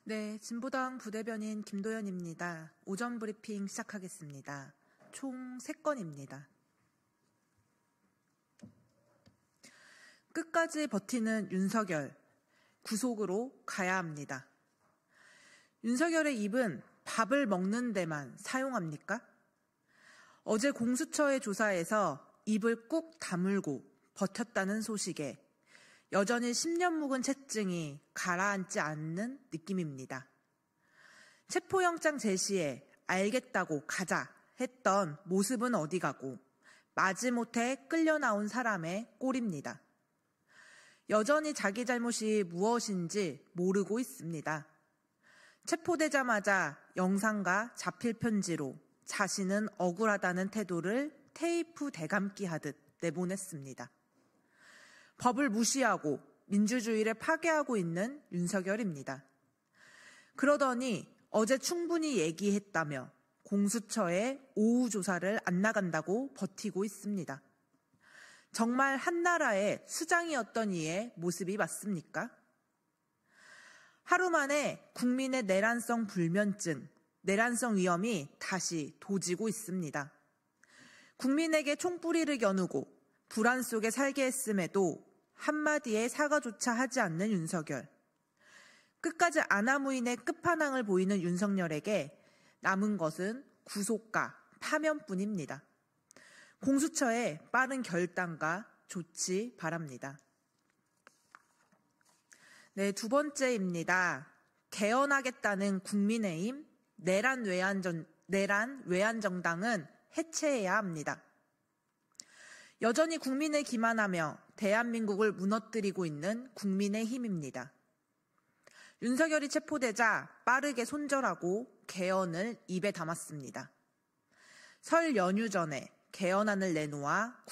네, 진보당 부대변인 김도연입니다. 오전 브리핑 시작하겠습니다. 총 3건입니다. 끝까지 버티는 윤석열, 구속으로 가야 합니다. 윤석열의 입은 밥을 먹는 데만 사용합니까? 어제 공수처의 조사에서 입을 꾹 다물고 버텼다는 소식에 여전히 10년 묵은 채증이 가라앉지 않는 느낌입니다. 체포영장 제시에 알겠다고 가자 했던 모습은 어디 가고 마지못해 끌려 나온 사람의 꼴입니다. 여전히 자기 잘못이 무엇인지 모르고 있습니다. 체포되자마자 영상과 자필 편지로 자신은 억울하다는 태도를 테이프 대감기 하듯 내보냈습니다. 법을 무시하고 민주주의를 파괴하고 있는 윤석열입니다. 그러더니 어제 충분히 얘기했다며 공수처에 오후 조사를 안 나간다고 버티고 있습니다. 정말 한나라의 수장이었던 이의 모습이 맞습니까? 하루 만에 국민의 내란성 불면증, 내란성 위험이 다시 도지고 있습니다. 국민에게 총뿌리를 겨누고 불안 속에 살게 했음에도 한마디의 사과조차 하지 않는 윤석열. 끝까지 아나무인의 끝판왕을 보이는 윤석열에게 남은 것은 구속과 파면뿐입니다. 공수처의 빠른 결단과 조치 바랍니다. 네, 두 번째입니다. 개헌하겠다는 국민의힘 내란 외환정당은 해체해야 합니다. 여전히 국민을 기만하며 대한민국을 무너뜨리고 있는 국민의힘입니다. 윤석열이 체포되자 빠르게 손절하고 개헌을 입에 담았습니다. 설 연휴 전에 개헌안을 내놓아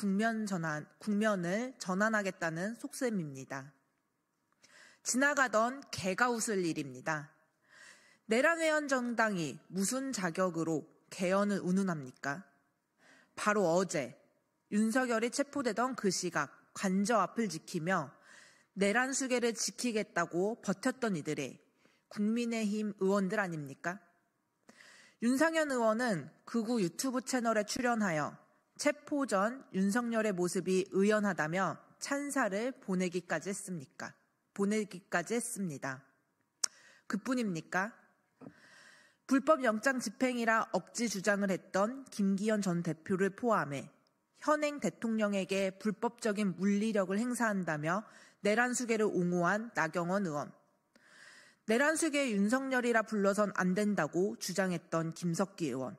국면을 전환하겠다는 속셈입니다. 지나가던 개가 웃을 일입니다. 내란외환정당이 무슨 자격으로 개헌을 운운합니까? 바로 어제 윤석열이 체포되던 그 시각 관저 앞을 지키며 내란 수계를 지키겠다고 버텼던 이들의 국민의힘 의원들 아닙니까? 윤상현 의원은 극우 유튜브 채널에 출연하여 체포 전 윤석열의 모습이 의연하다며 찬사를 보내기까지 했습니다. 그뿐입니까? 불법 영장 집행이라 억지 주장을 했던 김기현 전 대표를 포함해 현행 대통령에게 불법적인 물리력을 행사한다며 내란 수계를 옹호한 나경원 의원, 내란 수계 윤석열이라 불러선 안 된다고 주장했던 김석기 의원,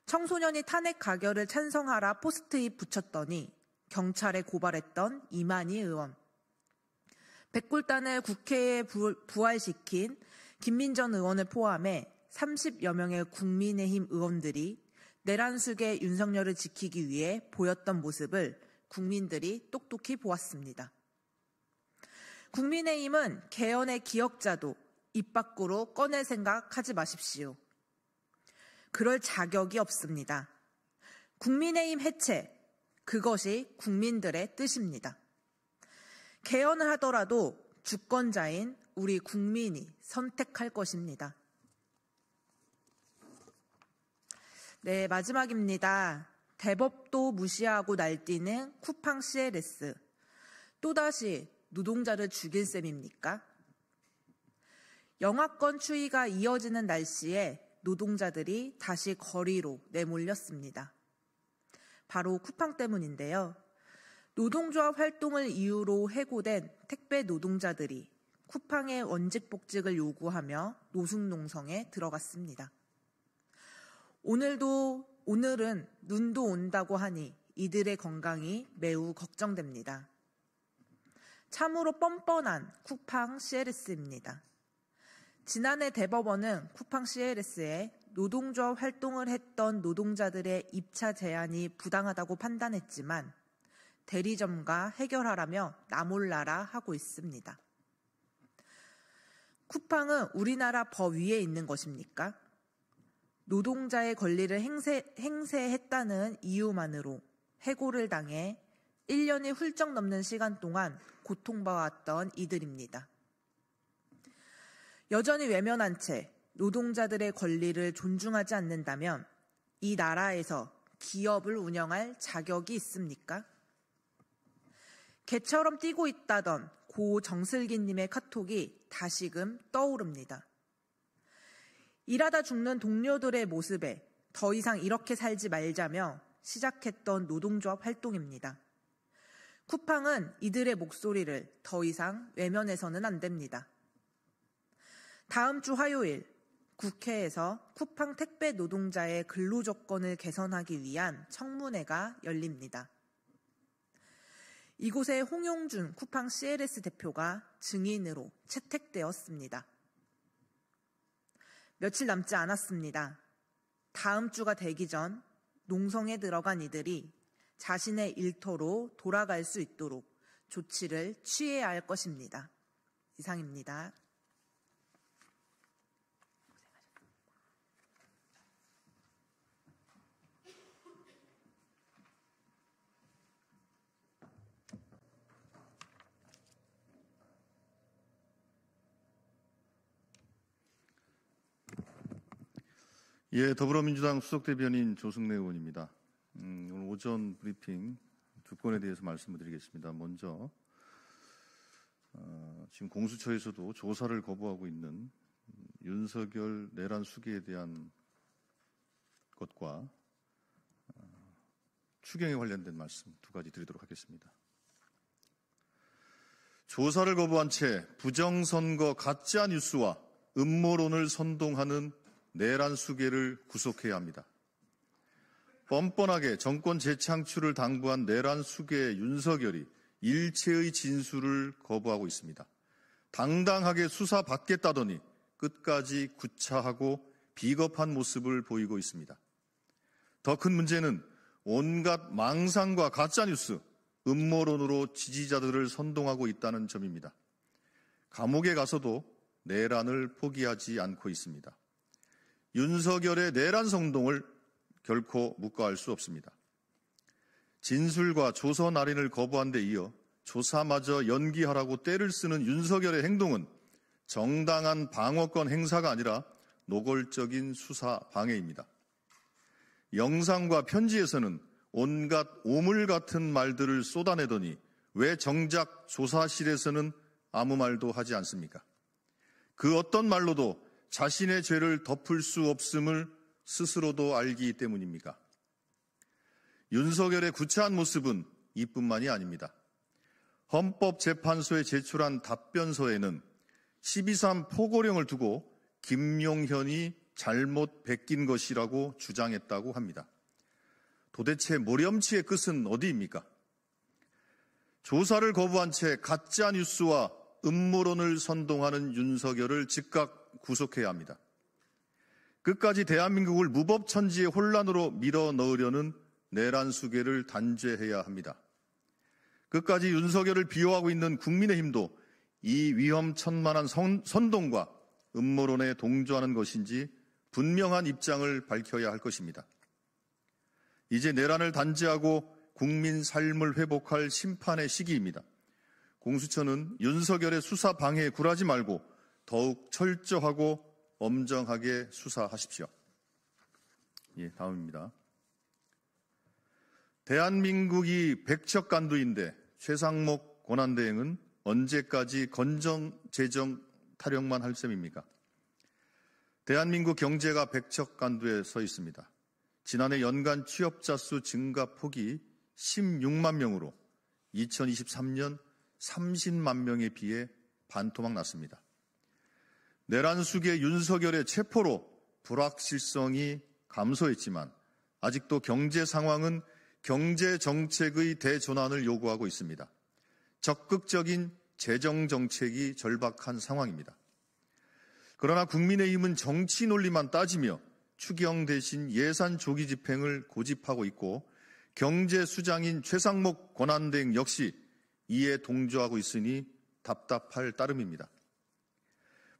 청소년이 탄핵 가결을 찬성하라 포스트잇 붙였더니 경찰에 고발했던 이만희 의원, 백골단을 국회에 부활시킨 김민전 의원을 포함해 30여 명의 국민의힘 의원들이 내란 수계 윤석열을 지키기 위해 보였던 모습을 국민들이 똑똑히 보았습니다. 국민의힘은 개헌의 기억자도 입 밖으로 꺼낼 생각하지 마십시오. 그럴 자격이 없습니다. 국민의힘 해체, 그것이 국민들의 뜻입니다. 개헌을 하더라도 주권자인 우리 국민이 선택할 것입니다. 네, 마지막입니다. 대법도 무시하고 날뛰는 쿠팡 CLS. 또다시 노동자를 죽일 셈입니까? 영하권 추위가 이어지는 날씨에 노동자들이 다시 거리로 내몰렸습니다. 바로 쿠팡 때문인데요. 노동조합 활동을 이유로 해고된 택배 노동자들이 쿠팡의 원직 복직을 요구하며 노숙농성에 들어갔습니다. 오늘은 눈도 온다고 하니 이들의 건강이 매우 걱정됩니다. 참으로 뻔뻔한 쿠팡 CLS입니다. 지난해 대법원은 쿠팡 CLS에 노동조합 활동을 했던 노동자들의 입차 제한이 부당하다고 판단했지만 대리점과 해결하라며 나몰라라 하고 있습니다. 쿠팡은 우리나라 법 위에 있는 것입니까? 노동자의 권리를 행세했다는 이유만으로 해고를 당해 1년이 훌쩍 넘는 시간 동안 고통받았던 이들입니다. 여전히 외면한 채 노동자들의 권리를 존중하지 않는다면 이 나라에서 기업을 운영할 자격이 있습니까? 개처럼 뛰고 있다던 고 정슬기님의 카톡이 다시금 떠오릅니다. 일하다 죽는 동료들의 모습에 더 이상 이렇게 살지 말자며 시작했던 노동조합 활동입니다. 쿠팡은 이들의 목소리를 더 이상 외면해서는 안 됩니다. 다음 주 화요일 국회에서 쿠팡 택배 노동자의 근로조건을 개선하기 위한 청문회가 열립니다. 이곳에 홍용준 쿠팡 CLS 대표가 증인으로 채택되었습니다. 며칠 남지 않았습니다. 다음 주가 되기 전 농성에 들어간 이들이 자신의 일터로 돌아갈 수 있도록 조치를 취해야 할 것입니다. 이상입니다. 예, 더불어민주당 수석대변인 조승래 의원입니다. 오늘 오전 브리핑 두 건에 대해서 말씀을 드리겠습니다. 먼저 지금 공수처에서도 조사를 거부하고 있는 윤석열 내란 수계에 대한 것과 추경에 관련된 말씀 두 가지 드리도록 하겠습니다. 조사를 거부한 채 부정선거 가짜 뉴스와 음모론을 선동하는 내란 수계를 구속해야 합니다. 뻔뻔하게 정권 재창출을 당부한 내란 수계 윤석열이 일체의 진술을 거부하고 있습니다. 당당하게 수사받겠다더니 끝까지 구차하고 비겁한 모습을 보이고 있습니다. 더 큰 문제는 온갖 망상과 가짜뉴스, 음모론으로 지지자들을 선동하고 있다는 점입니다. 감옥에 가서도 내란을 포기하지 않고 있습니다. 윤석열의 내란 선동을 결코 묵과할 수 없습니다. 진술과 조서 날인을 거부한 데 이어 조사마저 연기하라고 떼를 쓰는 윤석열의 행동은 정당한 방어권 행사가 아니라 노골적인 수사 방해입니다. 영상과 편지에서는 온갖 오물 같은 말들을 쏟아내더니 왜 정작 조사실에서는 아무 말도 하지 않습니까? 그 어떤 말로도 자신의 죄를 덮을 수 없음을 스스로도 알기 때문입니까? 윤석열의 구차한 모습은 이뿐만이 아닙니다. 헌법재판소에 제출한 답변서에는 12.3 포고령을 두고 김용현이 잘못 베낀 것이라고 주장했다고 합니다. 도대체 모렴치의 끝은 어디입니까? 조사를 거부한 채 가짜 뉴스와 음모론을 선동하는 윤석열을 즉각 구속해야 합니다. 끝까지 대한민국을 무법천지의 혼란으로 밀어넣으려는 내란 수계를 단죄해야 합니다. 끝까지 윤석열을 비호하고 있는 국민의힘도 이 위험천만한 선동과 음모론에 동조하는 것인지 분명한 입장을 밝혀야 할 것입니다. 이제 내란을 단죄하고 국민 삶을 회복할 심판의 시기입니다. 공수처는 윤석열의 수사 방해에 굴하지 말고 더욱 철저하고 엄정하게 수사하십시오. 예, 다음입니다. 대한민국이 백척간두인데 최상목 권한대행은 언제까지 건정재정 타령만 할 셈입니까? 대한민국 경제가 백척간두에 서 있습니다. 지난해 연간 취업자 수 증가 폭이 16만 명으로 2023년 30만 명에 비해 반토막 났습니다. 내란 수계 윤석열의 체포로 불확실성이 감소했지만 아직도 경제 상황은 경제 정책의 대전환을 요구하고 있습니다. 적극적인 재정 정책이 절박한 상황입니다. 그러나 국민의힘은 정치 논리만 따지며 추경 대신 예산 조기 집행을 고집하고 있고 경제 수장인 최상목 권한대행 역시 이에 동조하고 있으니 답답할 따름입니다.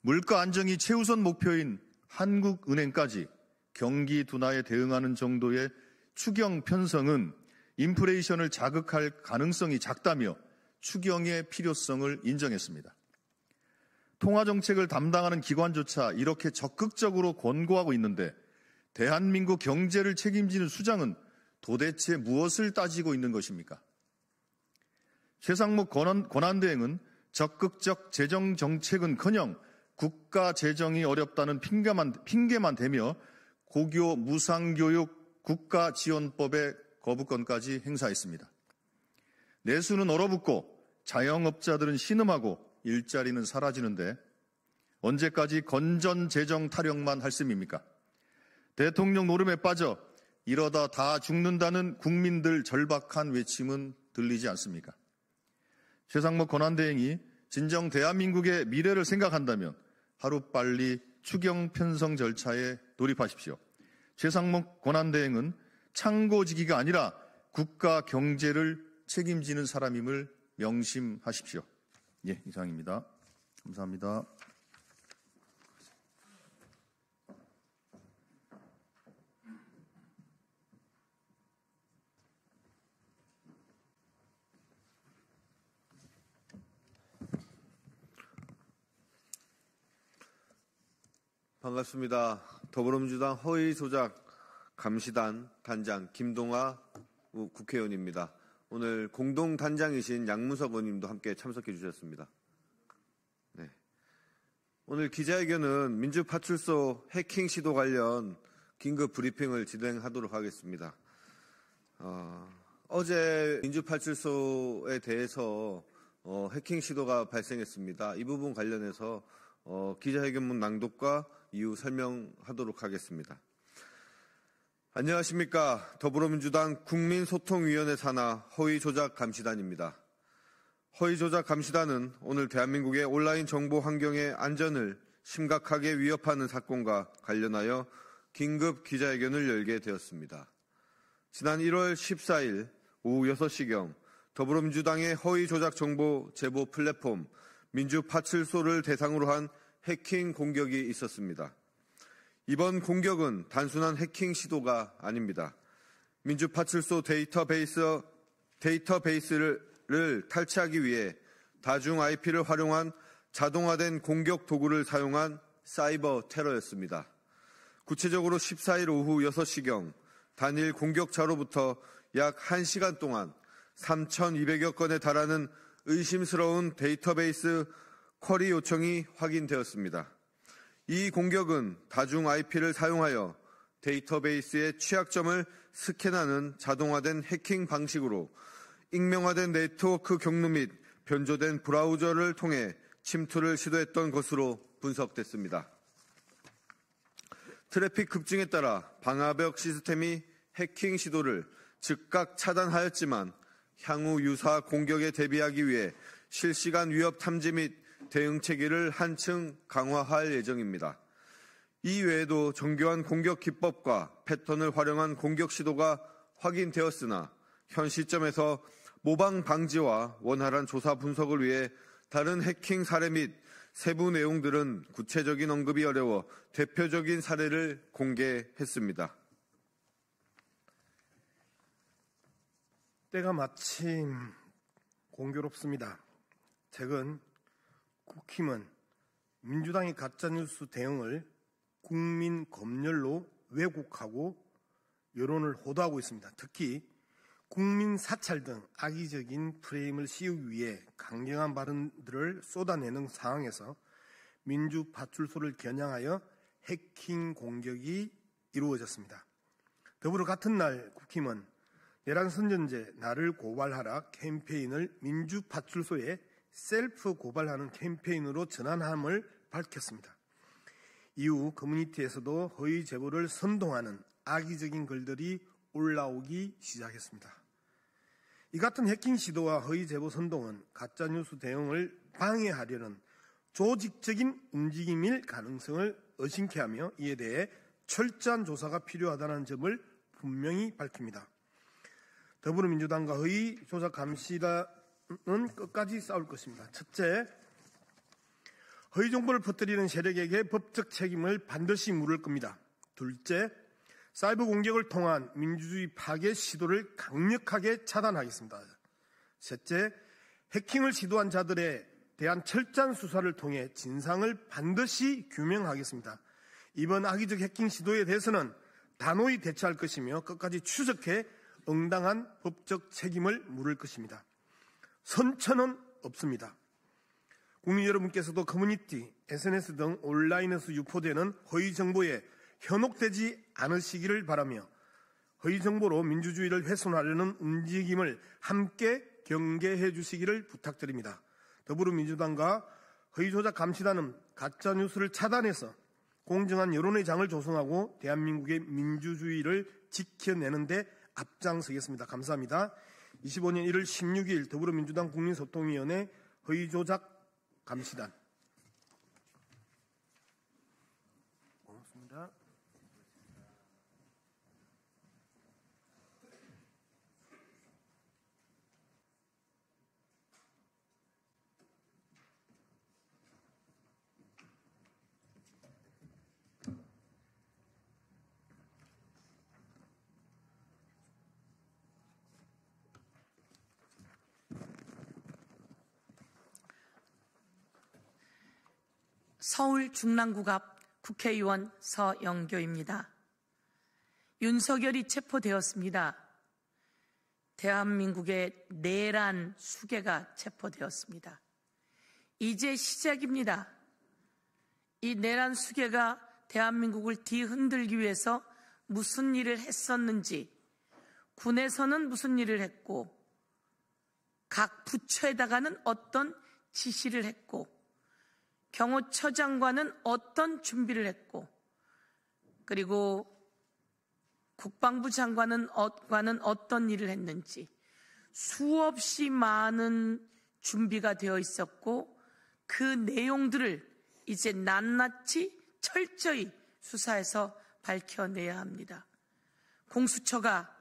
물가 안정이 최우선 목표인 한국은행까지 경기 둔화에 대응하는 정도의 추경 편성은 인플레이션을 자극할 가능성이 작다며 추경의 필요성을 인정했습니다. 통화정책을 담당하는 기관조차 이렇게 적극적으로 권고하고 있는데 대한민국 경제를 책임지는 수장은 도대체 무엇을 따지고 있는 것입니까? 최상목 권한대행은 적극적 재정정책은커녕 국가 재정이 어렵다는 핑계만 대며 고교 무상교육 국가지원법의 거부권까지 행사했습니다. 내수는 얼어붙고 자영업자들은 신음하고 일자리는 사라지는데 언제까지 건전 재정 타령만 할 셈입니까? 대통령 노름에 빠져 이러다 다 죽는다는 국민들 절박한 외침은 들리지 않습니까? 최상목 권한대행이 진정 대한민국의 미래를 생각한다면 하루빨리 추경 편성 절차에 돌입하십시오. 최상목 권한대행은 창고지기가 아니라 국가 경제를 책임지는 사람임을 명심하십시오. 예, 이상입니다. 감사합니다. 반갑습니다. 더불어민주당 허위조작 감시단 단장 김동아 국회의원입니다. 오늘 공동단장이신 양문석 의원님도 함께 참석해 주셨습니다. 네. 오늘 기자회견은 민주파출소 해킹 시도 관련 긴급 브리핑을 진행하도록 하겠습니다. 어제 민주파출소에 대해서 해킹 시도가 발생했습니다. 이 부분 관련해서 기자회견문 낭독과 이후 설명하도록 하겠습니다. 안녕하십니까. 더불어민주당 국민소통위원회 산하 허위조작감시단입니다. 허위조작감시단은 오늘 대한민국의 온라인 정보 환경의 안전을 심각하게 위협하는 사건과 관련하여 긴급 기자회견을 열게 되었습니다. 지난 1월 14일 오후 6시경 더불어민주당의 허위조작 정보 제보 플랫폼 민주파출소를 대상으로 한 해킹 공격이 있었습니다. 이번 공격은 단순한 해킹 시도가 아닙니다. 민주파출소 데이터베이스를 탈취하기 위해 다중 IP를 활용한 자동화된 공격 도구를 사용한 사이버 테러였습니다. 구체적으로 14일 오후 6시경 단일 공격자로부터 약 1시간 동안 3,200여 건에 달하는 의심스러운 데이터베이스 쿼리 요청이 확인되었습니다. 이 공격은 다중 IP를 사용하여 데이터베이스의 취약점을 스캔하는 자동화된 해킹 방식으로 익명화된 네트워크 경로 및 변조된 브라우저를 통해 침투를 시도했던 것으로 분석됐습니다. 트래픽 급증에 따라 방화벽 시스템이 해킹 시도를 즉각 차단하였지만 향후 유사 공격에 대비하기 위해 실시간 위협 탐지 및 대응 체계를 한층 강화할 예정입니다. 이 외에도 정교한 공격 기법과 패턴을 활용한 공격 시도가 확인되었으나 현 시점에서 모방 방지와 원활한 조사 분석을 위해 다른 해킹 사례 및 세부 내용들은 구체적인 언급이 어려워 대표적인 사례를 공개했습니다. 때가 마침 공교롭습니다. 최근 국힘은 민주당의 가짜뉴스 대응을 국민 검열로 왜곡하고 여론을 호도하고 있습니다. 특히 국민 사찰 등 악의적인 프레임을 씌우기 위해 강경한 발언들을 쏟아내는 상황에서 민주파출소를 겨냥하여 해킹 공격이 이루어졌습니다. 더불어 같은 날 국힘은 내란 선전제 나를 고발하라 캠페인을 민주파출소에 셀프 고발하는 캠페인으로 전환함을 밝혔습니다. 이후 커뮤니티에서도 허위 제보를 선동하는 악의적인 글들이 올라오기 시작했습니다. 이 같은 해킹 시도와 허위 제보 선동은 가짜뉴스 대응을 방해하려는 조직적인 움직임일 가능성을 의심케 하며 이에 대해 철저한 조사가 필요하다는 점을 분명히 밝힙니다. 더불어민주당과 허위 조작 감시단은 끝까지 싸울 것입니다. 첫째, 허위 정보를 퍼뜨리는 세력에게 법적 책임을 반드시 물을 겁니다. 둘째, 사이버 공격을 통한 민주주의 파괴 시도를 강력하게 차단하겠습니다. 셋째, 해킹을 시도한 자들의 대한 철저한 수사를 통해 진상을 반드시 규명하겠습니다. 이번 악의적 해킹 시도에 대해서는 단호히 대처할 것이며 끝까지 추적해 응당한 법적 책임을 물을 것입니다. 선처는 없습니다. 국민 여러분께서도 커뮤니티, SNS 등 온라인에서 유포되는 허위 정보에 현혹되지 않으시기를 바라며 허위 정보로 민주주의를 훼손하려는 움직임을 함께 경계해 주시기를 부탁드립니다. 더불어민주당과 허위조작 감시단은 가짜뉴스를 차단해서 공정한 여론의 장을 조성하고 대한민국의 민주주의를 지켜내는 데 앞장서겠습니다. 감사합니다. 25년 1월 16일 더불어민주당 국민소통위원회 허위조작 감시단. 고맙습니다. 서울 중랑구 앞 국회의원 서영교입니다. 윤석열이 체포되었습니다. 대한민국의 내란 수괴가 체포되었습니다. 이제 시작입니다. 이 내란 수괴가 대한민국을 뒤흔들기 위해서 무슨 일을 했었는지, 군에서는 무슨 일을 했고, 각 부처에다가는 어떤 지시를 했고, 경호처장과는 어떤 준비를 했고, 그리고 국방부 장관은 어떤 일을 했는지 수없이 많은 준비가 되어 있었고, 그 내용들을 이제 낱낱이 철저히 수사해서 밝혀내야 합니다. 공수처가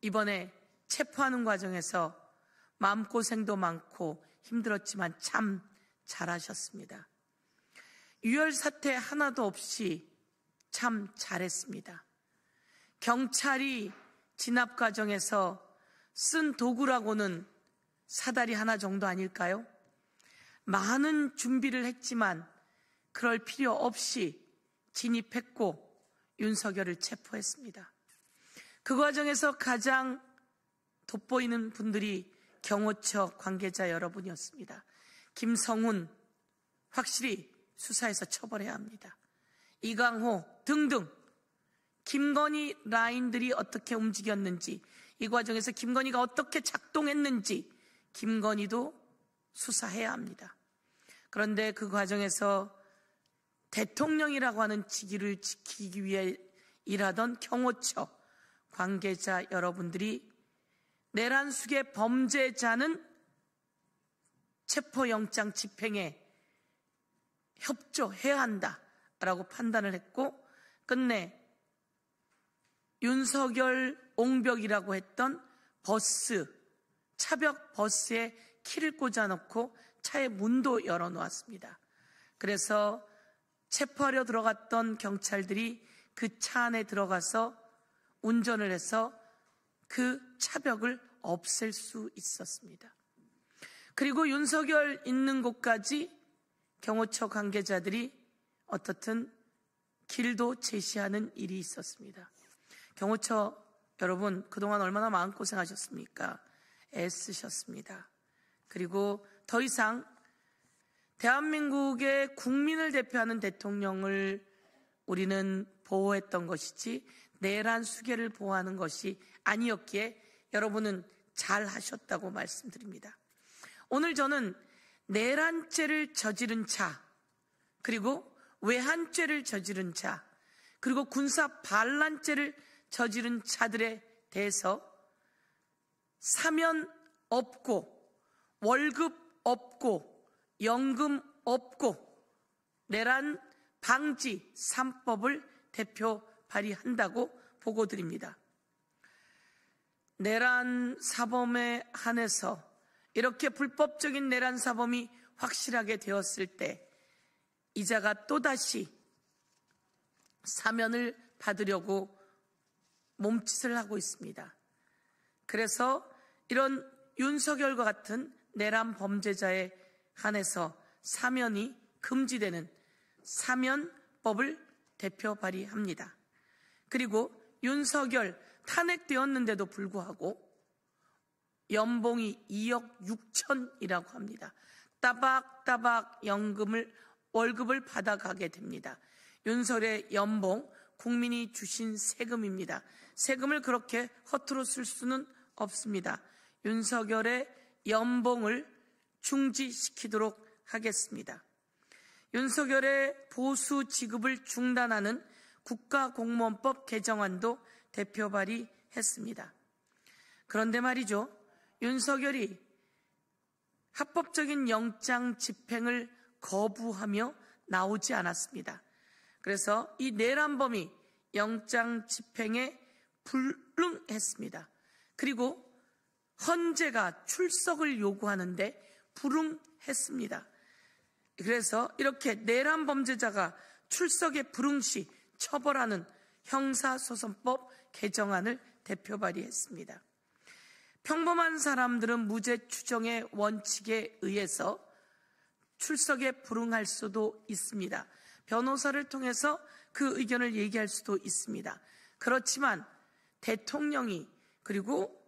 이번에 체포하는 과정에서 마음고생도 많고 힘들었지만 참 잘하셨습니다. 유혈 사태 하나도 없이 참 잘했습니다. 경찰이 진압 과정에서 쓴 도구라고는 사다리 하나 정도 아닐까요? 많은 준비를 했지만 그럴 필요 없이 진입했고 윤석열을 체포했습니다. 그 과정에서 가장 돋보이는 분들이 경호처 관계자 여러분이었습니다. 김성훈 확실히 수사해서 처벌해야 합니다. 이강호 등등 김건희 라인들이 어떻게 움직였는지, 이 과정에서 김건희가 어떻게 작동했는지 김건희도 수사해야 합니다. 그런데 그 과정에서 대통령이라고 하는 직위를 지키기 위해 일하던 경호처 관계자 여러분들이 내란 수괴 범죄자는 체포영장 집행에 협조해야 한다라고 판단을 했고, 끝내 윤석열 옹벽이라고 했던 버스, 차벽 버스에 키를 꽂아놓고 차의 문도 열어놓았습니다. 그래서 체포하려 들어갔던 경찰들이 그 차 안에 들어가서 운전을 해서 그 차벽을 없앨 수 있었습니다. 그리고 윤석열 있는 곳까지 경호처 관계자들이 어떻든 길도 제시하는 일이 있었습니다. 경호처 여러분, 그동안 얼마나 마음고생하셨습니까? 애쓰셨습니다. 그리고 더 이상 대한민국의 국민을 대표하는 대통령을 우리는 보호했던 것이지 내란 수괴를 보호하는 것이 아니었기에 여러분은 잘 하셨다고 말씀드립니다. 오늘 저는 내란죄를 저지른 자, 그리고 외환죄를 저지른 자, 그리고 군사 반란죄를 저지른 자들에 대해서 사면 없고 월급 없고 연금 없고 내란 방지 3법을 대표 발의한다고 보고드립니다. 내란 사범에 한해서 이렇게 불법적인 내란 사범이 확실하게 되었을 때 이자가 또다시 사면을 받으려고 몸짓을 하고 있습니다. 그래서 이런 윤석열과 같은 내란 범죄자의 한해서 사면이 금지되는 사면법을 대표 발의합니다. 그리고 윤석열 탄핵되었는데도 불구하고 연봉이 2억 6천이라고 합니다. 따박따박 월급을 받아가게 됩니다. 윤석열의 연봉, 국민이 주신 세금입니다. 세금을 그렇게 허투루 쓸 수는 없습니다. 윤석열의 연봉을 중지시키도록 하겠습니다. 윤석열의 보수 지급을 중단하는 국가공무원법 개정안도 대표 발의했습니다. 그런데 말이죠, 윤석열이 합법적인 영장 집행을 거부하며 나오지 않았습니다. 그래서 이 내란범이 영장 집행에 불응했습니다. 그리고 헌재가 출석을 요구하는데 불응했습니다. 그래서 이렇게 내란범죄자가 출석에 불응 시 처벌하는 형사소송법 개정안을 대표 발의했습니다. 평범한 사람들은 무죄 추정의 원칙에 의해서 출석에 불응할 수도 있습니다. 변호사를 통해서 그 의견을 얘기할 수도 있습니다. 그렇지만 대통령이 그리고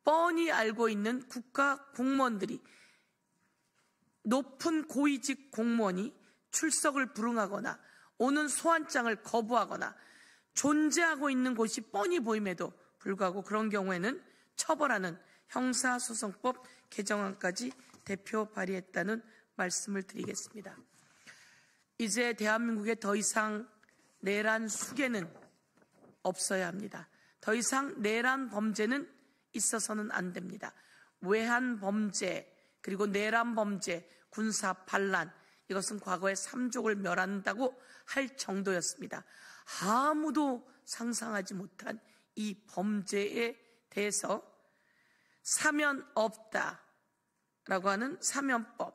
뻔히 알고 있는 국가 공무원들이, 높은 고위직 공무원이 출석을 불응하거나 오는 소환장을 거부하거나 존재하고 있는 곳이 뻔히 보임에도 불구하고 그런 경우에는 처벌하는 형사소송법 개정안까지 대표 발의했다는 말씀을 드리겠습니다. 이제 대한민국에 더 이상 내란 수괴는 없어야 합니다. 더 이상 내란 범죄는 있어서는 안 됩니다. 외환 범죄, 그리고 내란 범죄, 군사 반란, 이것은 과거에 삼족을 멸한다고 할 정도였습니다. 아무도 상상하지 못한 이 범죄에 대해서 사면 없다라고 하는 사면법,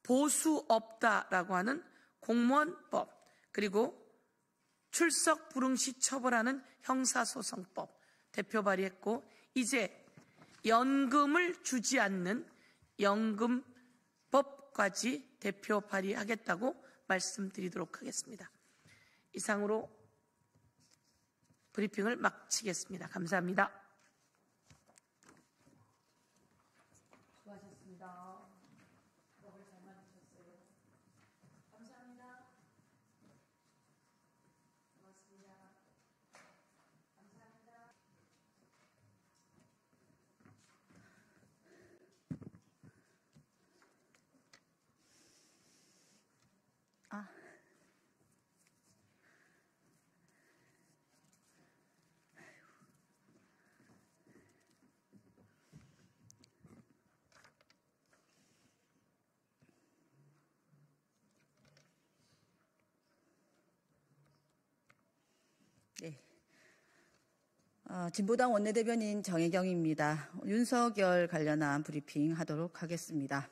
보수 없다라고 하는 공무원법, 그리고 출석 불응 시 처벌하는 형사소송법 대표 발의했고, 이제 연금을 주지 않는 연금법까지 대표 발의하겠다고 말씀드리도록 하겠습니다. 이상으로 브리핑을 마치겠습니다. 감사합니다. 수고하셨습니다. 수업을 잘 만드셨어요. 감사합니다. 고맙습니다. 감사합니다. 네. 진보당 원내대변인 정혜경입니다. 윤석열 관련한 브리핑 하도록 하겠습니다.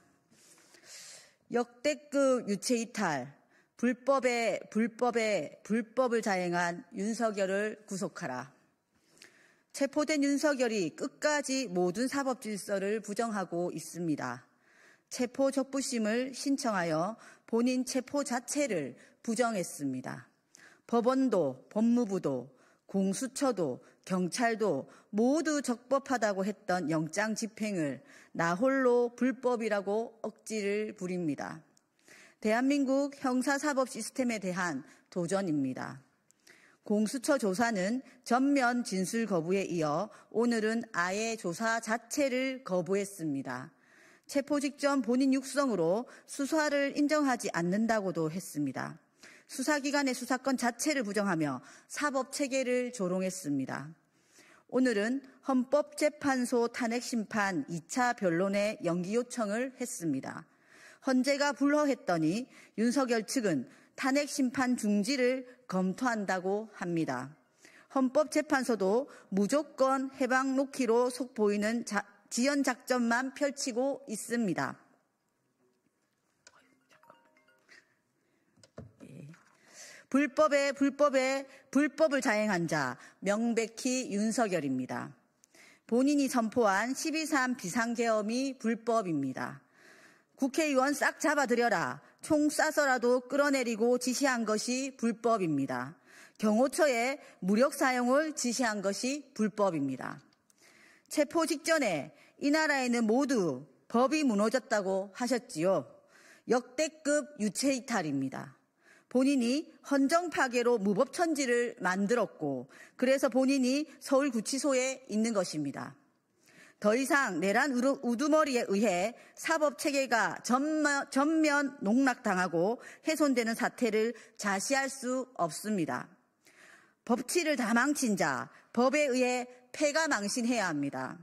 역대급 유체이탈, 불법을 자행한 윤석열을 구속하라. 체포된 윤석열이 끝까지 모든 사법 질서를 부정하고 있습니다. 체포 적부심을 신청하여 본인 체포 자체를 부정했습니다. 법원도, 법무부도, 공수처도, 경찰도 모두 적법하다고 했던 영장 집행을 나홀로 불법이라고 억지를 부립니다. 대한민국 형사사법 시스템에 대한 도전입니다. 공수처 조사는 전면 진술 거부에 이어 오늘은 아예 조사 자체를 거부했습니다. 체포 직전 본인 육성으로 수사를 인정하지 않는다고도 했습니다. 수사기관의 수사권 자체를 부정하며 사법체계를 조롱했습니다. 오늘은 헌법재판소 탄핵심판 2차 변론의 연기 요청을 했습니다. 헌재가 불허했더니 윤석열 측은 탄핵심판 중지를 검토한다고 합니다. 헌법재판소도 무조건 해방 놓기로 속보이는 지연작전만 펼치고 있습니다. 불법을 자행한 자 명백히 윤석열입니다. 본인이 선포한 12.3 비상계엄이 불법입니다. 국회의원 싹 잡아들여라, 총 쏴서라도 끌어내리고 지시한 것이 불법입니다. 경호처에 무력 사용을 지시한 것이 불법입니다. 체포 직전에 이 나라에는 모두 법이 무너졌다고 하셨지요. 역대급 유체이탈입니다. 본인이 헌정 파괴로 무법천지를 만들었고 만들었고 본인이 서울구치소에 있는 것입니다. 더 이상 내란 우두머리에 의해 사법체계가 전면 농락당하고 훼손되는 사태를 자시할 수 없습니다. 법치를 다 망친 자, 법에 의해 패가 망신해야 합니다.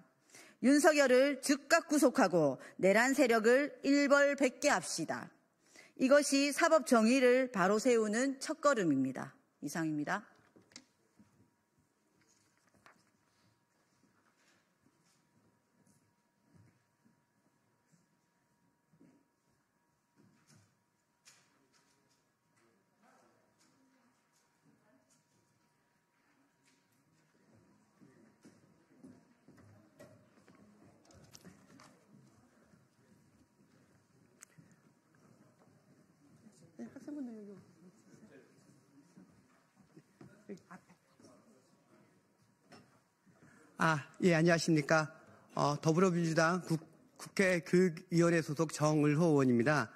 윤석열을 즉각 구속하고 내란 세력을 일벌백계 합시다. 이것이 사법 정의를 바로 세우는 첫걸음입니다. 이상입니다. 예, 안녕하십니까. 더불어민주당 국회 교육위원회 소속 정을호 의원입니다.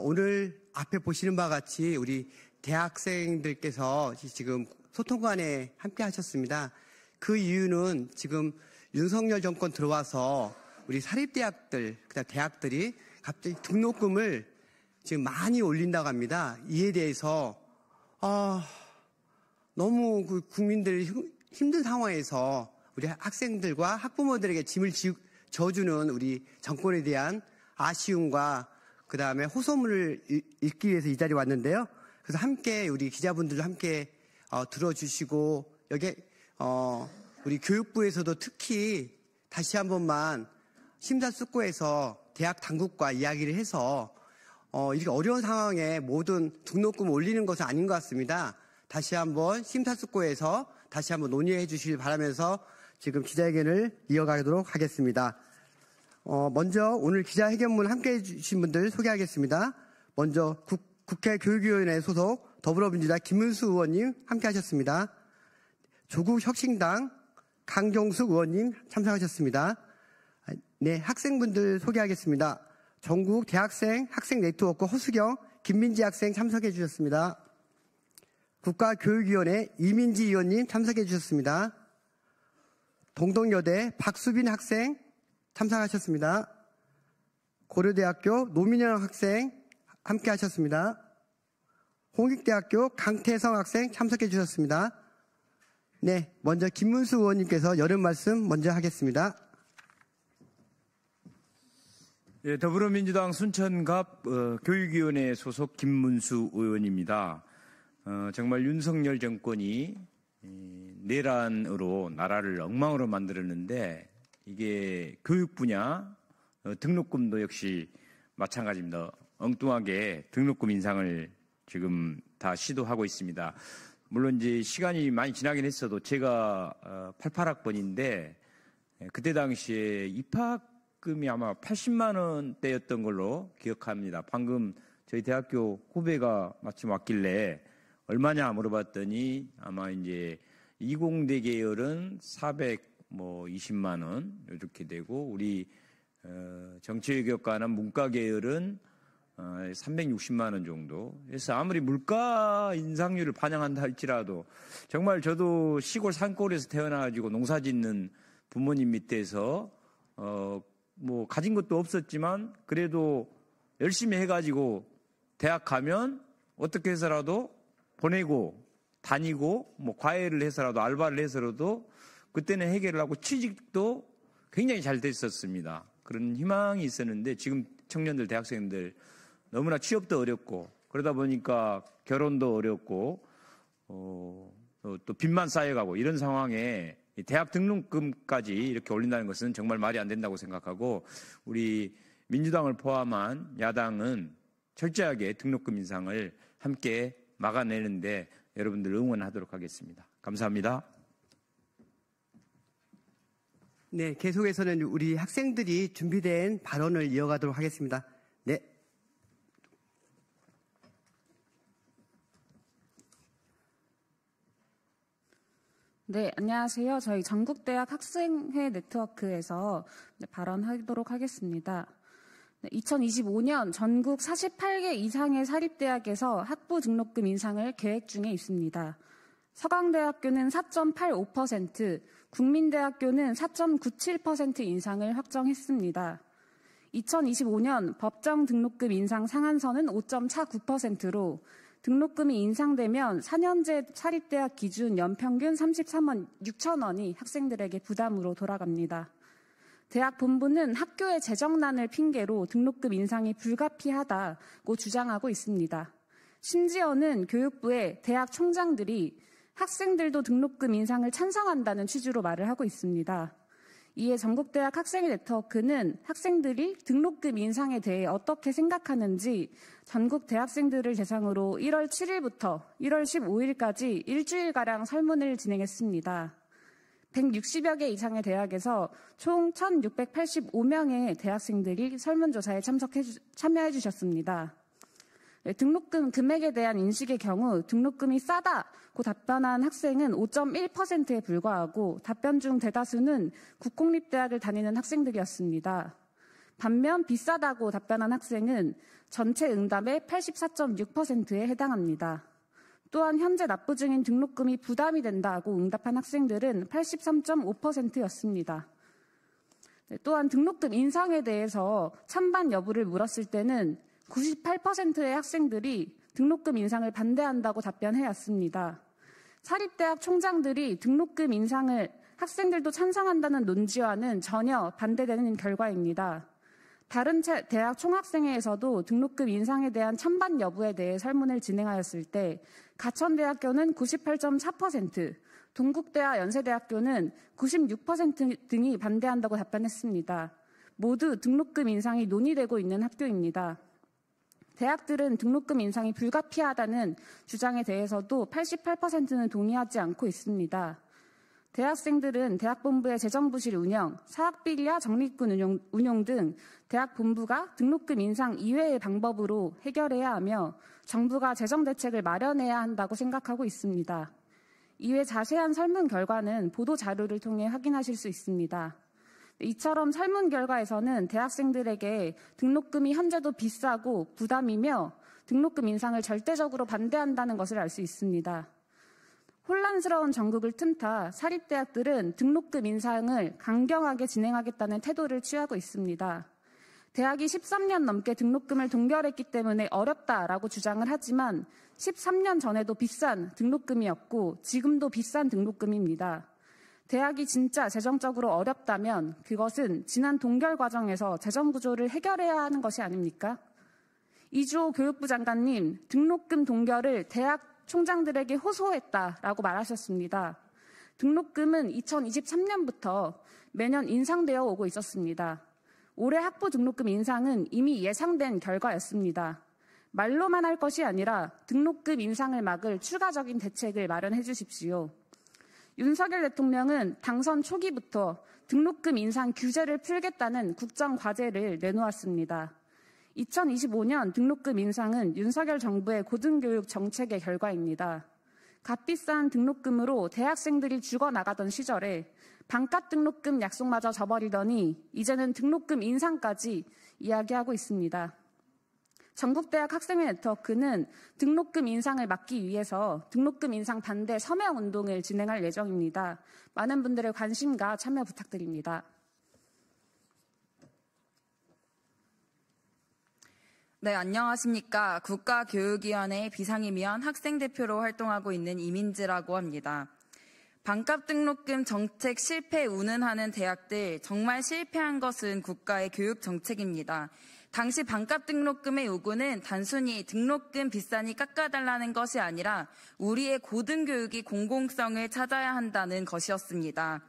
오늘 앞에 보시는 바와 같이 우리 대학생들께서 지금 소통관에 함께 하셨습니다. 그 이유는 지금 윤석열 정권 들어와서 우리 사립대학들, 그다음 대학들이 갑자기 등록금을 지금 많이 올린다고 합니다. 이에 대해서 너무 국민들 힘든 상황에서 우리 학생들과 학부모들에게 짐을 져주는 우리 정권에 대한 아쉬움과 그 다음에 호소문을 읽기 위해서 이 자리에 왔는데요. 그래서 함께 우리 기자분들도 함께 들어주시고 여기 우리 교육부에서도 특히 다시 한 번만 심사숙고해서 대학 당국과 이야기를 해서 이렇게 어려운 상황에 모든 등록금 올리는 것은 아닌 것 같습니다. 다시 한번 심사숙고해서 다시 한번 논의해 주시길 바라면서 지금 기자회견을 이어가도록 하겠습니다. 먼저 오늘 기자회견문 함께해 주신 분들 소개하겠습니다. 먼저 국회 교육위원회 소속 더불어민주당 김문수 의원님 함께하셨습니다. 조국혁신당 강경숙 의원님 참석하셨습니다. 네, 학생분들 소개하겠습니다. 전국 대학생 학생 네트워크 허수경 김민지 학생 참석해 주셨습니다. 국가교육위원회 이민지 의원님 참석해 주셨습니다. 동덕여대 박수빈 학생 참석하셨습니다. 고려대학교 노민영 학생 함께 하셨습니다. 홍익대학교 강태성 학생 참석해 주셨습니다. 네, 먼저 김문수 의원님께서 여름 말씀 먼저 하겠습니다. 예, 더불어민주당 순천갑 교육위원회 소속 김문수 의원입니다. 정말 윤석열 정권이 내란으로 나라를 엉망으로 만들었는데 이게 교육 분야 등록금도 역시 마찬가지입니다. 엉뚱하게 등록금 인상을 지금 다 시도하고 있습니다. 물론 이제 시간이 많이 지나긴 했어도 제가 88학번인데 그때 당시에 입학금이 아마 80만 원대였던 걸로 기억합니다. 방금 저희 대학교 후배가 마침 왔길래 얼마냐 물어봤더니 아마 이제 이공대 계열은 420만 원 이렇게 되고 우리 정치외교과나 문과 계열은 360만 원 정도. 그래서 아무리 물가 인상률을 반영한다 할지라도 정말 저도 시골 산골에서 태어나가지고 농사 짓는 부모님 밑에서 뭐 가진 것도 없었지만 그래도 열심히 해가지고 대학 가면 어떻게 해서라도 보내고 다니고 뭐 과외를 해서라도 알바를 해서라도 그때는 해결을 하고 취직도 굉장히 잘 됐었습니다. 그런 희망이 있었는데 지금 청년들 대학생들 너무나 취업도 어렵고 그러다 보니까 결혼도 어렵고 또 빚만 쌓여가고 이런 상황에 대학 등록금까지 이렇게 올린다는 것은 정말 말이 안 된다고 생각하고 우리 민주당을 포함한 야당은 철저하게 등록금 인상을 함께 막아내는데 여러분들 응원하도록 하겠습니다. 감사합니다. 네, 계속해서는 우리 학생들이 준비된 발언을 이어가도록 하겠습니다. 네. 네, 안녕하세요. 저희 전국대학 학생회 네트워크에서 발언하도록 하겠습니다. 2025년 전국 48개 이상의 사립대학에서 학부 등록금 인상을 계획 중에 있습니다. 서강대학교는 4.85%, 국민대학교는 4.97% 인상을 확정했습니다. 2025년 법정 등록금 인상 상한선은 5.49%로 등록금이 인상되면 4년제 사립대학 기준 연평균 33만 6천 원이 학생들에게 부담으로 돌아갑니다. 대학 본부는 학교의 재정난을 핑계로 등록금 인상이 불가피하다고 주장하고 있습니다. 심지어는 교육부의 대학 총장들이 학생들도 등록금 인상을 찬성한다는 취지로 말을 하고 있습니다. 이에 전국대학 학생회 네트워크는 학생들이 등록금 인상에 대해 어떻게 생각하는지 전국 대학생들을 대상으로 1월 7일부터 1월 15일까지 일주일가량 설문을 진행했습니다. 160여 개 이상의 대학에서 총 1,685명의 대학생들이 설문조사에 참여해 주셨습니다. 등록금 금액에 대한 인식의 경우 등록금이 싸다고 답변한 학생은 5.1%에 불과하고 답변 중 대다수는 국공립대학을 다니는 학생들이었습니다. 반면 비싸다고 답변한 학생은 전체 응답의 84.6%에 해당합니다. 또한 현재 납부 중인 등록금이 부담이 된다고 응답한 학생들은 83.5%였습니다. 또한 등록금 인상에 대해서 찬반 여부를 물었을 때는 98%의 학생들이 등록금 인상을 반대한다고 답변해 왔습니다. 사립대학 총장들이 등록금 인상을 학생들도 찬성한다는 논지와는 전혀 반대되는 결과입니다. 다른 대학 총학생회에서도 등록금 인상에 대한 찬반 여부에 대해 설문을 진행하였을 때 가천대학교는 98.4%, 동국대와 연세대학교는 96% 등이 반대한다고 답변했습니다. 모두 등록금 인상이 논의되고 있는 학교입니다. 대학들은 등록금 인상이 불가피하다는 주장에 대해서도 88%는 동의하지 않고 있습니다. 대학생들은 대학본부의 재정부실 운영, 사학비리와 적립금 운용 등 대학 본부가 등록금 인상 이외의 방법으로 해결해야 하며 정부가 재정대책을 마련해야 한다고 생각하고 있습니다. 이외 자세한 설문 결과는 보도자료를 통해 확인하실 수 있습니다. 이처럼 설문 결과에서는 대학생들에게 등록금이 현재도 비싸고 부담이며 등록금 인상을 절대적으로 반대한다는 것을 알 수 있습니다. 혼란스러운 전국을 틈타 사립대학들은 등록금 인상을 강경하게 진행하겠다는 태도를 취하고 있습니다. 대학이 13년 넘게 등록금을 동결했기 때문에 어렵다라고 주장을 하지만 13년 전에도 비싼 등록금이었고 지금도 비싼 등록금입니다. 대학이 진짜 재정적으로 어렵다면 그것은 지난 동결 과정에서 재정 구조를 해결해야 하는 것이 아닙니까? 이주호 교육부 장관님, 등록금 동결을 대학 총장들에게 호소했다라고 말하셨습니다. 등록금은 2023년부터 매년 인상되어 오고 있었습니다. 올해 학부 등록금 인상은 이미 예상된 결과였습니다. 말로만 할 것이 아니라 등록금 인상을 막을 추가적인 대책을 마련해 주십시오. 윤석열 대통령은 당선 초기부터 등록금 인상 규제를 풀겠다는 국정과제를 내놓았습니다. 2025년 등록금 인상은 윤석열 정부의 고등교육 정책의 결과입니다. 값비싼 등록금으로 대학생들이 죽어나가던 시절에 반값 등록금 약속마저 저버리더니 이제는 등록금 인상까지 이야기하고 있습니다. 전국대학 학생회 네트워크는 등록금 인상을 막기 위해서 등록금 인상 반대 서명 운동을 진행할 예정입니다. 많은 분들의 관심과 참여 부탁드립니다. 네, 안녕하십니까. 국가교육위원회 비상임위원 학생대표로 활동하고 있는 이민지라고 합니다. 반값 등록금 정책 실패 운운하는 대학들, 정말 실패한 것은 국가의 교육 정책입니다. 당시 반값 등록금의 요구는 단순히 등록금 비싸니 깎아달라는 것이 아니라 우리의 고등교육이 공공성을 찾아야 한다는 것이었습니다.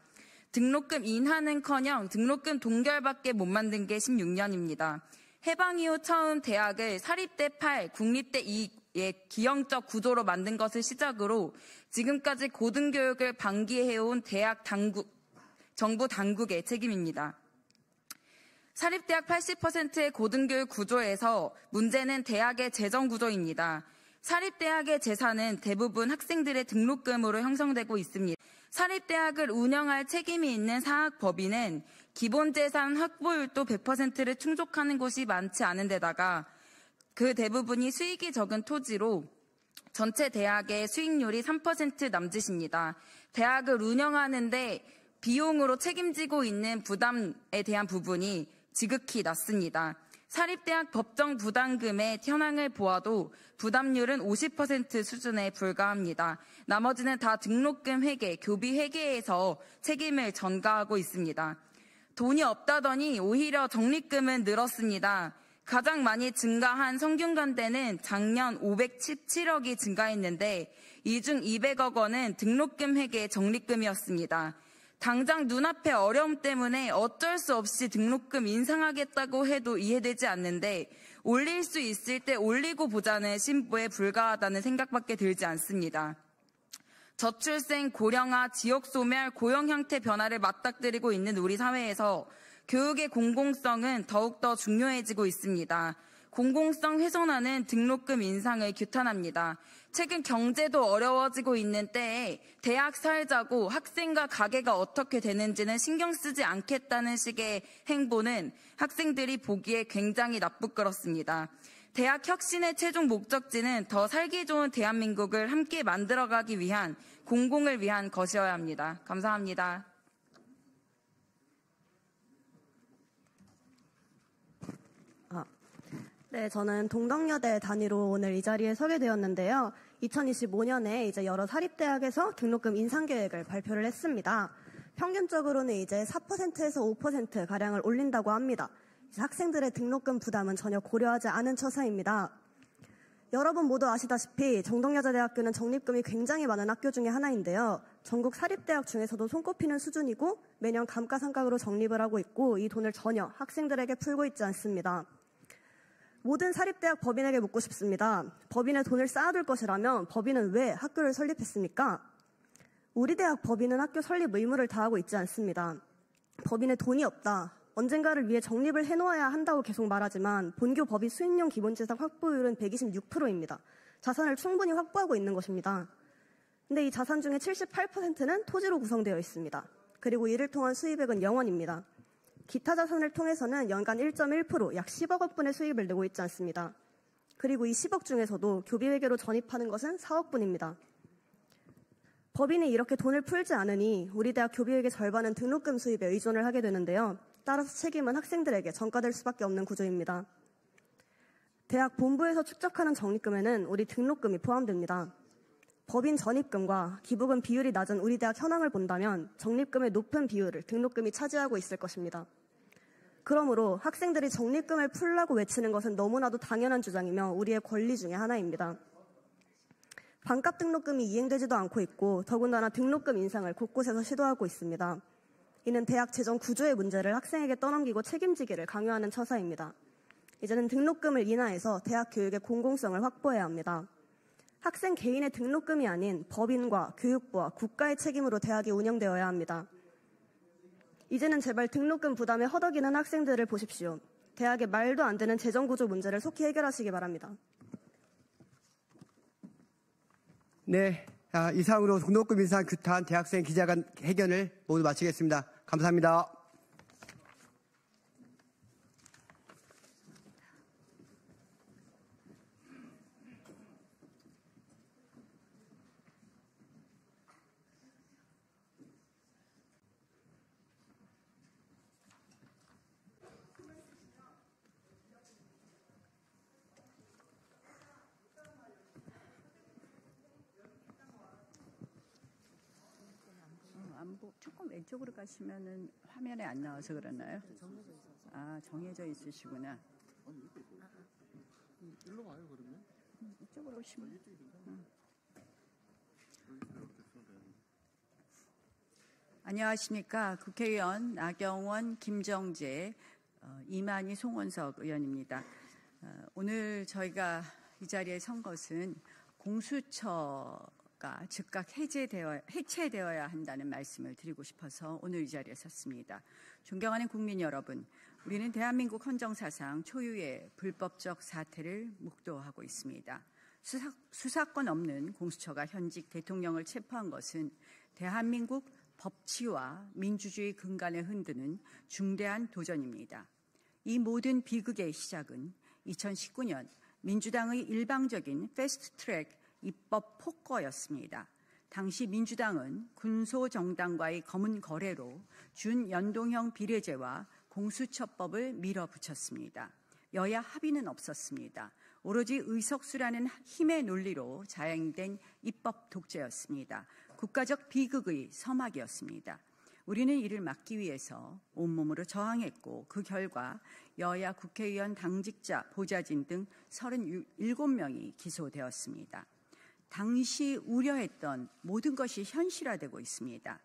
등록금 인하는커녕 등록금 동결밖에 못 만든 게 16년입니다. 해방 이후 처음 대학을 사립대 8, 국립대 2의 기형적 구조로 만든 것을 시작으로 지금까지 고등교육을 방기해온 대학 당국, 정부 당국의 책임입니다. 사립대학 80%의 고등교육 구조에서 문제는 대학의 재정 구조입니다. 사립대학의 재산은 대부분 학생들의 등록금으로 형성되고 있습니다. 사립대학을 운영할 책임이 있는 사학법인은 기본재산 확보율도 100%를 충족하는 곳이 많지 않은 데다가 그 대부분이 수익이 적은 토지로 전체 대학의 수익률이 3% 남짓입니다. 대학을 운영하는데 비용으로 책임지고 있는 부담에 대한 부분이 지극히 낮습니다. 사립대학 법정 부담금의 현황을 보아도 부담률은 50% 수준에 불과합니다. 나머지는 다 등록금 회계, 교비 회계에서 책임을 전가하고 있습니다. 돈이 없다더니 오히려 적립금은 늘었습니다. 가장 많이 증가한 성균관대는 작년 517억이 증가했는데 이 중 200억 원은 등록금 회계 적립금이었습니다. 당장 눈앞의 어려움 때문에 어쩔 수 없이 등록금 인상하겠다고 해도 이해되지 않는데 올릴 수 있을 때 올리고 보자는 심보에 불과하다는 생각밖에 들지 않습니다. 저출생, 고령화, 지역소멸, 고용 형태 변화를 맞닥뜨리고 있는 우리 사회에서 교육의 공공성은 더욱더 중요해지고 있습니다. 공공성 훼손하는 등록금 인상을 규탄합니다. 최근 경제도 어려워지고 있는 때에 대학 살자고 학생과 가계가 어떻게 되는지는 신경 쓰지 않겠다는 식의 행보는 학생들이 보기에 굉장히 나쁘끄럽습니다. 대학 혁신의 최종 목적지는 더 살기 좋은 대한민국을 함께 만들어가기 위한 공공을 위한 것이어야 합니다. 감사합니다. 네, 저는 동덕여대 단위로 오늘 이 자리에 서게 되었는데요. 2025년에 이제 여러 사립대학에서 등록금 인상 계획을 발표를 했습니다. 평균적으로는 이제 4%에서 5% 가량을 올린다고 합니다. 학생들의 등록금 부담은 전혀 고려하지 않은 처사입니다. 여러분 모두 아시다시피 정동여자대학교는 적립금이 굉장히 많은 학교 중에 하나인데요. 전국 사립대학 중에서도 손꼽히는 수준이고 매년 감가상각으로 적립을 하고 있고 이 돈을 전혀 학생들에게 풀고 있지 않습니다. 모든 사립대학 법인에게 묻고 싶습니다. 법인의 돈을 쌓아둘 것이라면 법인은 왜 학교를 설립했습니까? 우리 대학 법인은 학교 설립 의무를 다하고 있지 않습니다. 법인에 돈이 없다. 언젠가를 위해 적립을 해놓아야 한다고 계속 말하지만 본교 법인 수익용 기본재산 확보율은 126%입니다. 자산을 충분히 확보하고 있는 것입니다. 근데 이 자산 중에 78%는 토지로 구성되어 있습니다. 그리고 이를 통한 수입액은 0원입니다. 기타 자산을 통해서는 연간 1.1%, 약 10억 원분의 수입을 내고 있지 않습니다. 그리고 이 10억 중에서도 교비회계로 전입하는 것은 4억 분입니다. 법인이 이렇게 돈을 풀지 않으니 우리 대학 교비회계 절반은 등록금 수입에 의존을 하게 되는데요. 따라서 책임은 학생들에게 전가될 수밖에 없는 구조입니다. 대학 본부에서 축적하는 적립금에는 우리 등록금이 포함됩니다. 법인 전입금과 기부금 비율이 낮은 우리 대학 현황을 본다면 적립금의 높은 비율을 등록금이 차지하고 있을 것입니다. 그러므로 학생들이 적립금을 풀라고 외치는 것은 너무나도 당연한 주장이며 우리의 권리 중에 하나입니다. 반값 등록금이 이행되지도 않고 있고 더군다나 등록금 인상을 곳곳에서 시도하고 있습니다. 이는 대학 재정 구조의 문제를 학생에게 떠넘기고 책임지기를 강요하는 처사입니다. 이제는 등록금을 인하해서 대학 교육의 공공성을 확보해야 합니다. 학생 개인의 등록금이 아닌 법인과 교육부와 국가의 책임으로 대학이 운영되어야 합니다. 이제는 제발 등록금 부담에 허덕이는 학생들을 보십시오. 대학의 말도 안 되는 재정구조 문제를 속히 해결하시기 바랍니다. 네, 이상으로 등록금 인상 규탄 대학생 기자간 회견을 모두 마치겠습니다. 감사합니다. 조금 왼쪽으로 가시면은 화면에 안 나와서 그러나요? 아, 정해져 있으시구나. 일로 와요, 그러면? 이쪽으로 오시면. 안녕하십니까. 국회의원 나경원, 김정재, 이만희, 송원석 의원입니다. 오늘 저희가 이 자리에 선 것은 공수처가 즉각 해체되어야 한다는 말씀을 드리고 싶어서 오늘 이 자리에 섰습니다. 존경하는 국민 여러분, 우리는 대한민국 헌정사상 초유의 불법적 사태를 묵도하고 있습니다. 수사권 없는 공수처가 현직 대통령을 체포한 것은 대한민국 법치와 민주주의 근간을 흔드는 중대한 도전입니다. 이 모든 비극의 시작은 2019년 민주당의 일방적인 패스트트랙 입법 폭거였습니다. 당시 민주당은 군소정당과의 검은 거래로 준연동형 비례제와 공수처법을 밀어붙였습니다. 여야 합의는 없었습니다. 오로지 의석수라는 힘의 논리로 자행된 입법 독재였습니다. 국가적 비극의 서막이었습니다. 우리는 이를 막기 위해서 온몸으로 저항했고 그 결과 여야 국회의원 당직자, 보좌진 등 37명이 기소되었습니다. 당시 우려했던 모든 것이 현실화되고 있습니다.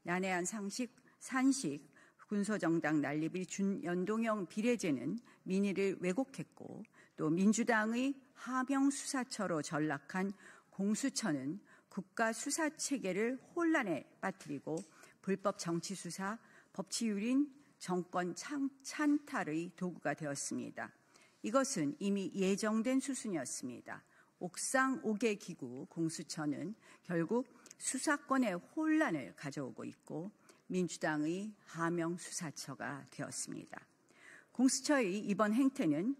난해한 산식, 군소정당 난립의 준연동형 비례제는 민의를 왜곡했고 또 민주당의 하명수사처로 전락한 공수처는 국가 수사체계를 혼란에 빠뜨리고 불법 정치수사, 법치유린, 정권 찬탈의 도구가 되었습니다. 이것은 이미 예정된 수순이었습니다. 옥상 5개 기구 공수처는 결국 수사권의 혼란을 가져오고 있고 민주당의 하명수사처가 되었습니다. 공수처의 이번 행태는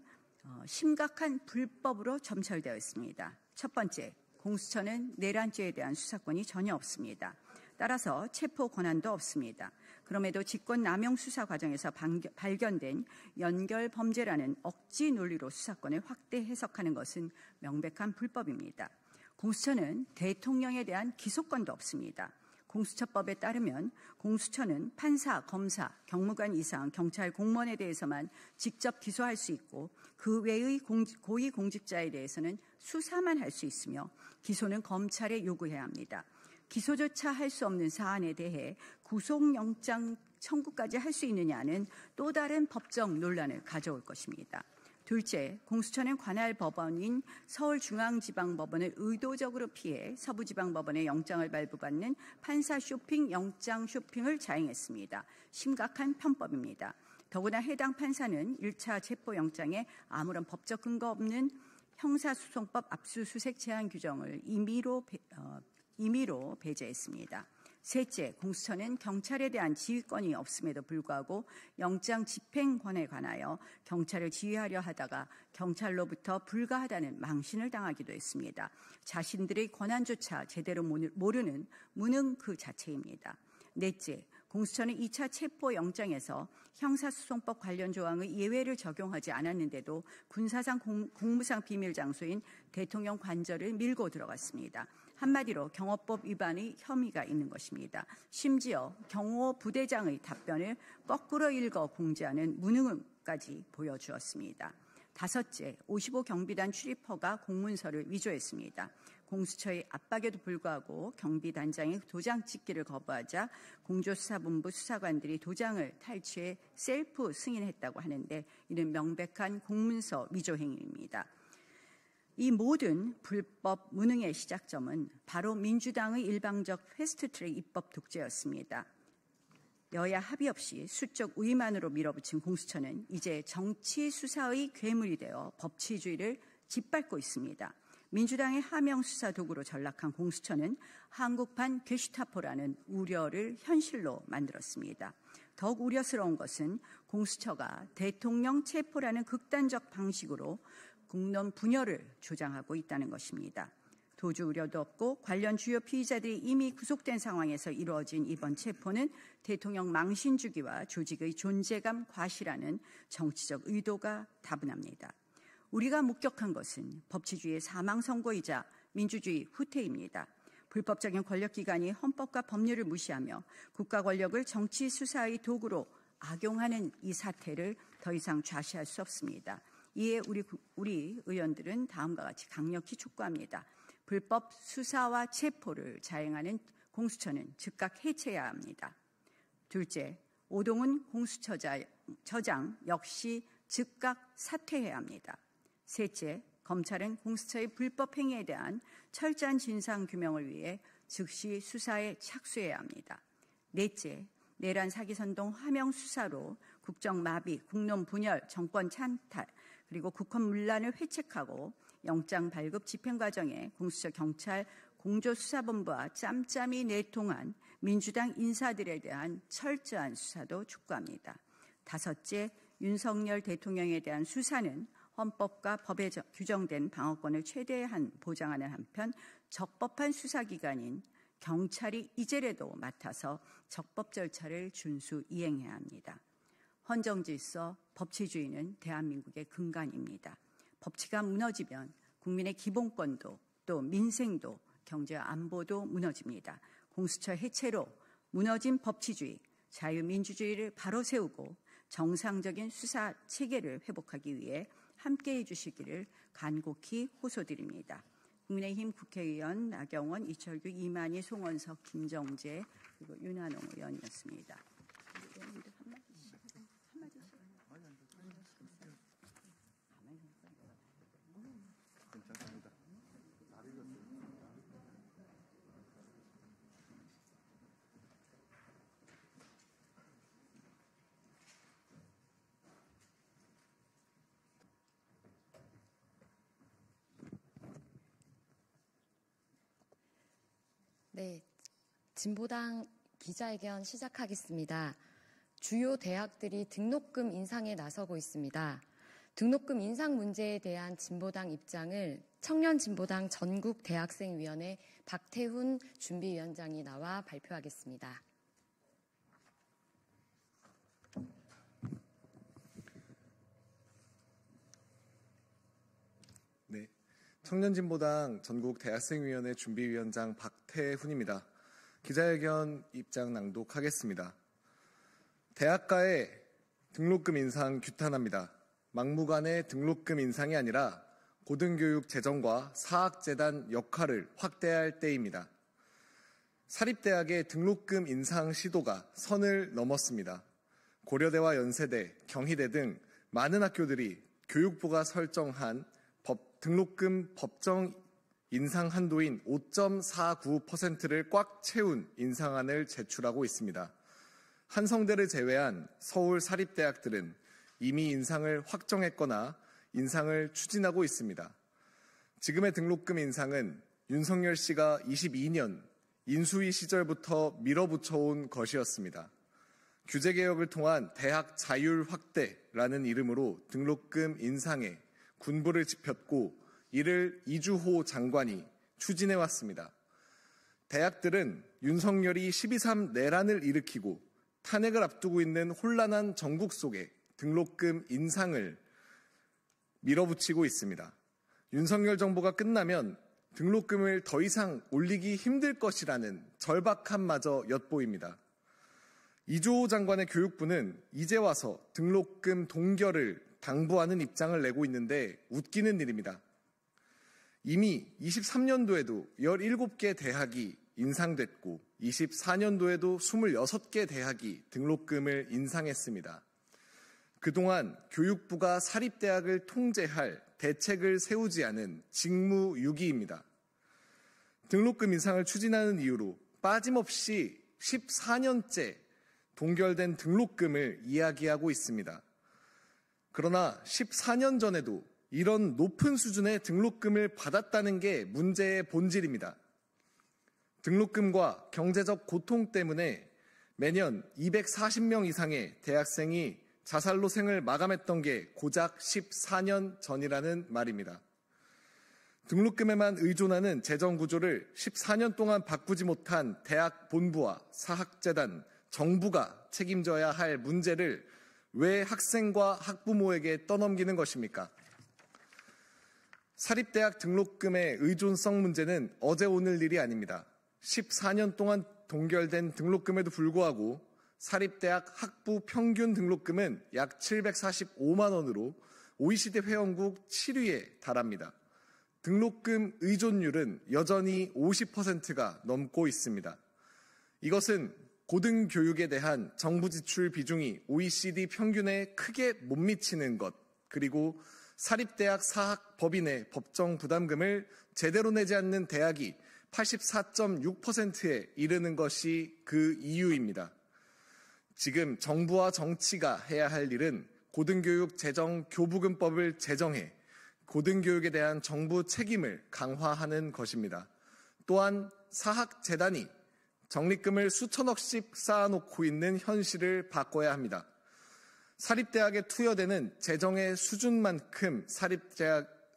심각한 불법으로 점철되어 있습니다. 첫 번째, 공수처는 내란죄에 대한 수사권이 전혀 없습니다. 따라서 체포 권한도 없습니다. 그럼에도 직권남용 수사 과정에서 발견된 연결 범죄라는 억지 논리로 수사권을 확대 해석하는 것은 명백한 불법입니다. 공수처는 대통령에 대한 기소권도 없습니다. 공수처법에 따르면 공수처는 판사, 검사, 경무관 이상 경찰 공무원에 대해서만 직접 기소할 수 있고 그 외의 고위공직자에 대해서는 수사만 할 수 있으며 기소는 검찰에 요구해야 합니다. 기소조차 할 수 없는 사안에 대해 구속영장 청구까지 할 수 있느냐는 또 다른 법적 논란을 가져올 것입니다. 둘째, 공수처는 관할 법원인 서울중앙지방법원을 의도적으로 피해 서부지방법원의 영장을 발부받는 판사 쇼핑, 영장 쇼핑을 자행했습니다. 심각한 편법입니다. 더구나 해당 판사는 1차 체포영장에 아무런 법적 근거 없는 형사소송법 압수수색 제한 규정을 임의로 배제했습니다. 셋째, 공수처는 경찰에 대한 지휘권이 없음에도 불구하고 영장 집행권에 관하여 경찰을 지휘하려 하다가 경찰로부터 불가하다는 망신을 당하기도 했습니다. 자신들의 권한조차 제대로 모르는 무능 그 자체입니다. 넷째, 공수처는 2차 체포영장에서 형사소송법 관련 조항의 예외를 적용하지 않았는데도 군사상 공무상 비밀 장소인 대통령 관저를 밀고 들어갔습니다. 한마디로 경호법 위반의 혐의가 있는 것입니다. 심지어 경호 부대장의 답변을 거꾸로 읽어 공지하는 무능까지 보여주었습니다. 다섯째, 55 경비단 출입허가 공문서를 위조했습니다. 공수처의 압박에도 불구하고 경비단장이 도장 찍기를 거부하자 공조수사본부 수사관들이 도장을 탈취해 셀프 승인했다고 하는데 이는 명백한 공문서 위조 행위입니다. 이 모든 불법 무능의 시작점은 바로 민주당의 일방적 패스트트랙 입법 독재였습니다. 여야 합의 없이 수적 우위만으로 밀어붙인 공수처는 이제 정치 수사의 괴물이 되어 법치주의를 짓밟고 있습니다. 민주당의 하명 수사 도구로 전락한 공수처는 한국판 게슈타포라는 우려를 현실로 만들었습니다. 더욱 우려스러운 것은 공수처가 대통령 체포라는 극단적 방식으로 국론 분열을 조장하고 있다는 것입니다. 도주 우려도 없고 관련 주요 피의자들이 이미 구속된 상황에서 이루어진 이번 체포는 대통령 망신 주기와 조직의 존재감 과시라는 정치적 의도가 다분합니다. 우리가 목격한 것은 법치주의의 사망 선고이자 민주주의 후퇴입니다. 불법적인 권력기관이 헌법과 법률을 무시하며 국가 권력을 정치 수사의 도구로 악용하는 이 사태를 더 이상 좌시할 수 없습니다. 이에 우리 의원들은 다음과 같이 강력히 촉구합니다. 불법 수사와 체포를 자행하는 공수처는 즉각 해체해야 합니다. 둘째, 오동훈 공수처장 역시 즉각 사퇴해야 합니다. 셋째, 검찰은 공수처의 불법 행위에 대한 철저한 진상 규명을 위해 즉시 수사에 착수해야 합니다. 넷째, 내란 사기 선동 하명 수사로 국정 마비, 국론 분열, 정권 찬탈, 그리고 국헌 문란을 회책하고 영장 발급 집행 과정에 공수처 경찰 공조수사본부와 짬짬이 내통한 민주당 인사들에 대한 철저한 수사도 촉구합니다. 다섯째, 윤석열 대통령에 대한 수사는 헌법과 법에 규정된 방어권을 최대한 보장하는 한편 적법한 수사기관인 경찰이 이제라도 맡아서 적법 절차를 준수 이행해야 합니다. 헌정질서, 법치주의는 대한민국의 근간입니다. 법치가 무너지면 국민의 기본권도 또 민생도 경제와 안보도 무너집니다. 공수처 해체로 무너진 법치주의, 자유민주주의를 바로 세우고 정상적인 수사 체계를 회복하기 위해 함께해 주시기를 간곡히 호소드립니다. 국민의힘 국회의원 나경원, 이철규, 이만희, 송원석, 김정재 그리고 윤한홍 의원이었습니다. 네, 진보당 기자회견 시작하겠습니다. 주요 대학들이 등록금 인상에 나서고 있습니다. 등록금 인상 문제에 대한 진보당 입장을 청년진보당 전국대학생위원회 박태훈 준비위원장이 나와 발표하겠습니다. 네, 청년진보당 전국대학생위원회 준비위원장 박태훈입니다. 기자회견 입장 낭독하겠습니다. 대학가의 등록금 인상 규탄합니다. 막무가내 등록금 인상이 아니라 고등교육 재정과 사학재단 역할을 확대해야 할 때입니다. 사립대학의 등록금 인상 시도가 선을 넘었습니다. 고려대와 연세대, 경희대 등 많은 학교들이 교육부가 설정한 등록금 법정 인상 한도인 5.49%를 꽉 채운 인상안을 제출하고 있습니다. 한성대를 제외한 서울 사립대학들은 이미 인상을 확정했거나 인상을 추진하고 있습니다. 지금의 등록금 인상은 윤석열 씨가 22년 인수위 시절부터 밀어붙여온 것이었습니다. 규제개혁을 통한 대학 자율 확대라는 이름으로 등록금 인상에 군부를 지폈고 이를 이주호 장관이 추진해왔습니다. 대학들은 윤석열이 12.3 내란을 일으키고 탄핵을 앞두고 있는 혼란한 정국 속에 등록금 인상을 밀어붙이고 있습니다. 윤석열 정부가 끝나면 등록금을 더 이상 올리기 힘들 것이라는 절박함마저 엿보입니다. 이주호 장관의 교육부는 이제 와서 등록금 동결을 당부하는 입장을 내고 있는데 웃기는 일입니다. 이미 23년도에도 17개 대학이 인상됐고 24년도에도 26개 대학이 등록금을 인상했습니다. 그동안 교육부가 사립대학을 통제할 대책을 세우지 않은 직무유기입니다. 등록금 인상을 추진하는 이유로 빠짐없이 14년째 동결된 등록금을 이야기하고 있습니다. 그러나 14년 전에도 이런 높은 수준의 등록금을 받았다는 게 문제의 본질입니다. 등록금과 경제적 고통 때문에 매년 240명 이상의 대학생이 자살로 생을 마감했던 게 고작 14년 전이라는 말입니다. 등록금에만 의존하는 재정 구조를 14년 동안 바꾸지 못한 대학 본부와 사학재단, 정부가 책임져야 할 문제를 왜 학생과 학부모에게 떠넘기는 것입니까? 사립대학 등록금의 의존성 문제는 어제 오늘 일이 아닙니다. 14년 동안 동결된 등록금에도 불구하고 사립대학 학부 평균 등록금은 약 745만 원으로 OECD 회원국 7위에 달합니다. 등록금 의존율은 여전히 50%가 넘고 있습니다. 이것은 고등교육에 대한 정부 지출 비중이 OECD 평균에 크게 못 미치는 것, 그리고 사립대학 사학법인의 법정 부담금을 제대로 내지 않는 대학이 84.6%에 이르는 것이 그 이유입니다. 지금 정부와 정치가 해야 할 일은 고등교육 재정 교부금법을 제정해 고등교육에 대한 정부 책임을 강화하는 것입니다. 또한 사학재단이 적립금을 수천억씩 쌓아놓고 있는 현실을 바꿔야 합니다. 사립대학에 투여되는 재정의 수준만큼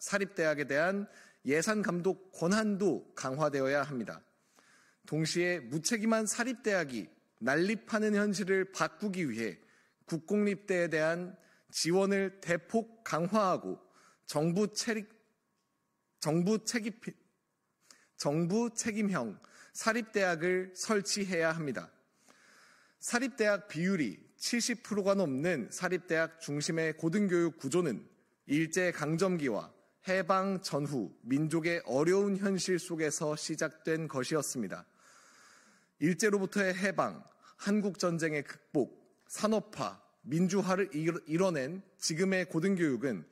사립대학에 대한 예산 감독 권한도 강화되어야 합니다. 동시에 무책임한 사립대학이 난립하는 현실을 바꾸기 위해 국공립대에 대한 지원을 대폭 강화하고 정부 책임형 사립대학을 설치해야 합니다. 사립대학 비율이 70%가 넘는 사립대학 중심의 고등교육 구조는 일제강점기와 해방 전후 민족의 어려운 현실 속에서 시작된 것이었습니다. 일제로부터의 해방, 한국전쟁의 극복, 산업화, 민주화를 이뤄낸 지금의 고등교육은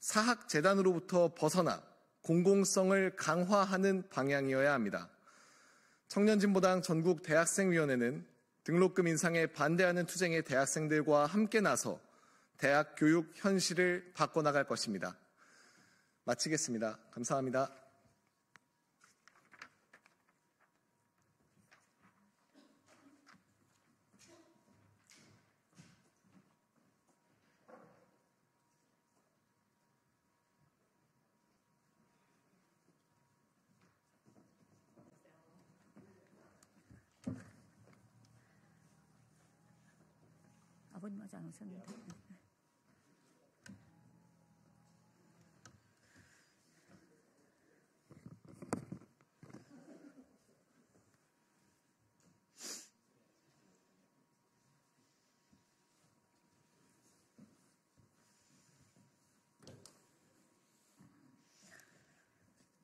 사학재단으로부터 벗어나 공공성을 강화하는 방향이어야 합니다. 청년진보당 전국대학생위원회는 등록금 인상에 반대하는 투쟁의 대학생들과 함께 나서 대학 교육 현실을 바꿔나갈 것입니다. 마치겠습니다. 감사합니다. 아버님 아직 안 오셨는데.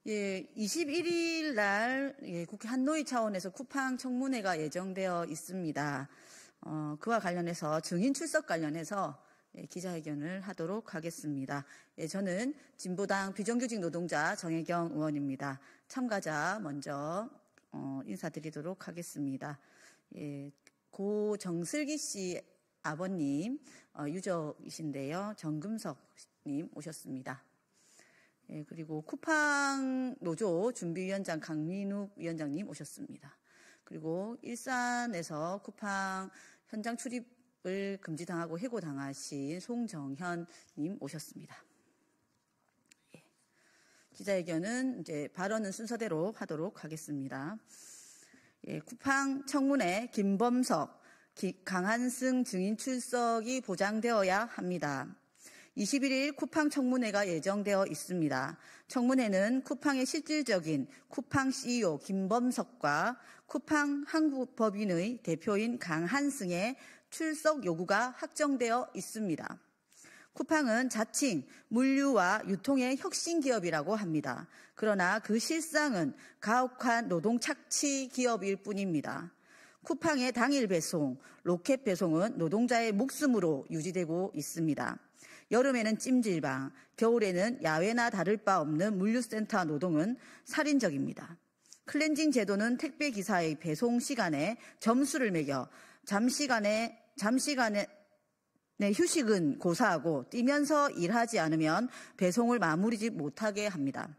예, 21일 날 국회 한노위 차원에서 쿠팡 청문회가 예정되어 있습니다. 그와 관련해서 증인 출석 관련해서 기자회견을 하도록 하겠습니다. 저는 진보당 비정규직 노동자 정혜경 의원입니다. 참가자 먼저 인사드리도록 하겠습니다. 고 정슬기 씨 아버님 유족이신데요. 정금석님 오셨습니다. 그리고 쿠팡 노조 준비위원장 강민욱 위원장님 오셨습니다. 그리고 일산에서 쿠팡 현장 출입을 금지당하고 해고당하신 송정현님 오셨습니다. 기자회견은 이제 발언은 순서대로 하도록 하겠습니다. 쿠팡 청문회 김범석, 강한승 증인 출석이 보장되어야 합니다. 21일 쿠팡 청문회가 예정되어 있습니다. 청문회는 쿠팡의 실질적인 쿠팡 CEO 김범석과 쿠팡 한국법인의 대표인 강한승의 출석 요구가 확정되어 있습니다. 쿠팡은 자칭 물류와 유통의 혁신 기업이라고 합니다. 그러나 그 실상은 가혹한 노동 착취 기업일 뿐입니다. 쿠팡의 당일 배송, 로켓 배송은 노동자의 목숨으로 유지되고 있습니다. 여름에는 찜질방, 겨울에는 야외나 다를 바 없는 물류센터 노동은 살인적입니다. 클렌징 제도는 택배 기사의 배송 시간에 점수를 매겨 잠시간의 휴식은 고사하고 뛰면서 일하지 않으면 배송을 마무리지 못하게 합니다.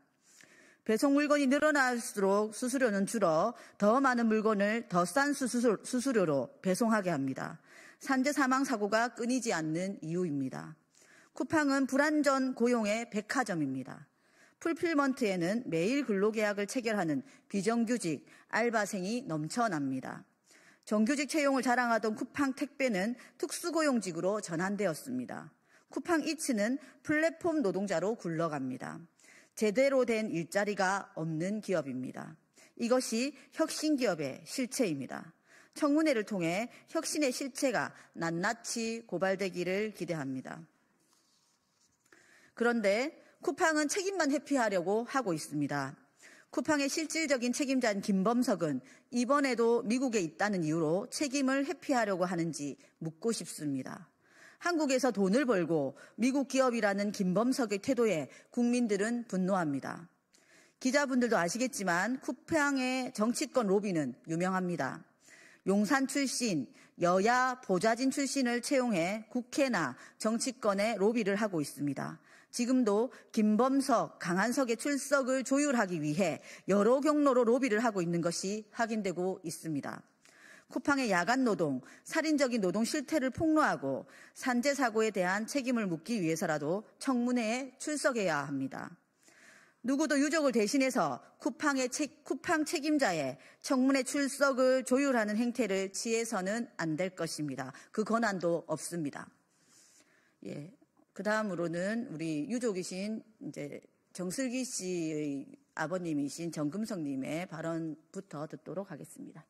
배송 물건이 늘어날수록 수수료는 줄어 더 많은 물건을 더 싼 수수료로 배송하게 합니다. 산재 사망 사고가 끊이지 않는 이유입니다. 쿠팡은 불안전 고용의 백화점입니다. 풀필먼트에는 매일 근로계약을 체결하는 비정규직 알바생이 넘쳐납니다. 정규직 채용을 자랑하던 쿠팡 택배는 특수고용직으로 전환되었습니다. 쿠팡 이츠는 플랫폼 노동자로 굴러갑니다. 제대로 된 일자리가 없는 기업입니다. 이것이 혁신기업의 실체입니다. 청문회를 통해 혁신의 실체가 낱낱이 고발되기를 기대합니다. 그런데 쿠팡은 책임만 회피하려고 하고 있습니다. 쿠팡의 실질적인 책임자인 김범석은 이번에도 미국에 있다는 이유로 책임을 회피하려고 하는지 묻고 싶습니다. 한국에서 돈을 벌고 미국 기업이라는 김범석의 태도에 국민들은 분노합니다. 기자분들도 아시겠지만 쿠팡의 정치권 로비는 유명합니다. 용산 출신 여야 보좌진 출신을 채용해 국회나 정치권에 로비를 하고 있습니다. 지금도 김범석, 강한석의 출석을 조율하기 위해 여러 경로로 로비를 하고 있는 것이 확인되고 있습니다. 쿠팡의 야간 노동, 살인적인 노동 실태를 폭로하고 산재 사고에 대한 책임을 묻기 위해서라도 청문회에 출석해야 합니다. 누구도 유족을 대신해서 쿠팡 책임자의 청문회 출석을 조율하는 행태를 취해서는 안 될 것입니다. 그 권한도 없습니다. 그 다음으로는 우리 유족이신 이제 정슬기 씨의 아버님이신 정금석 님의 발언부터 듣도록 하겠습니다.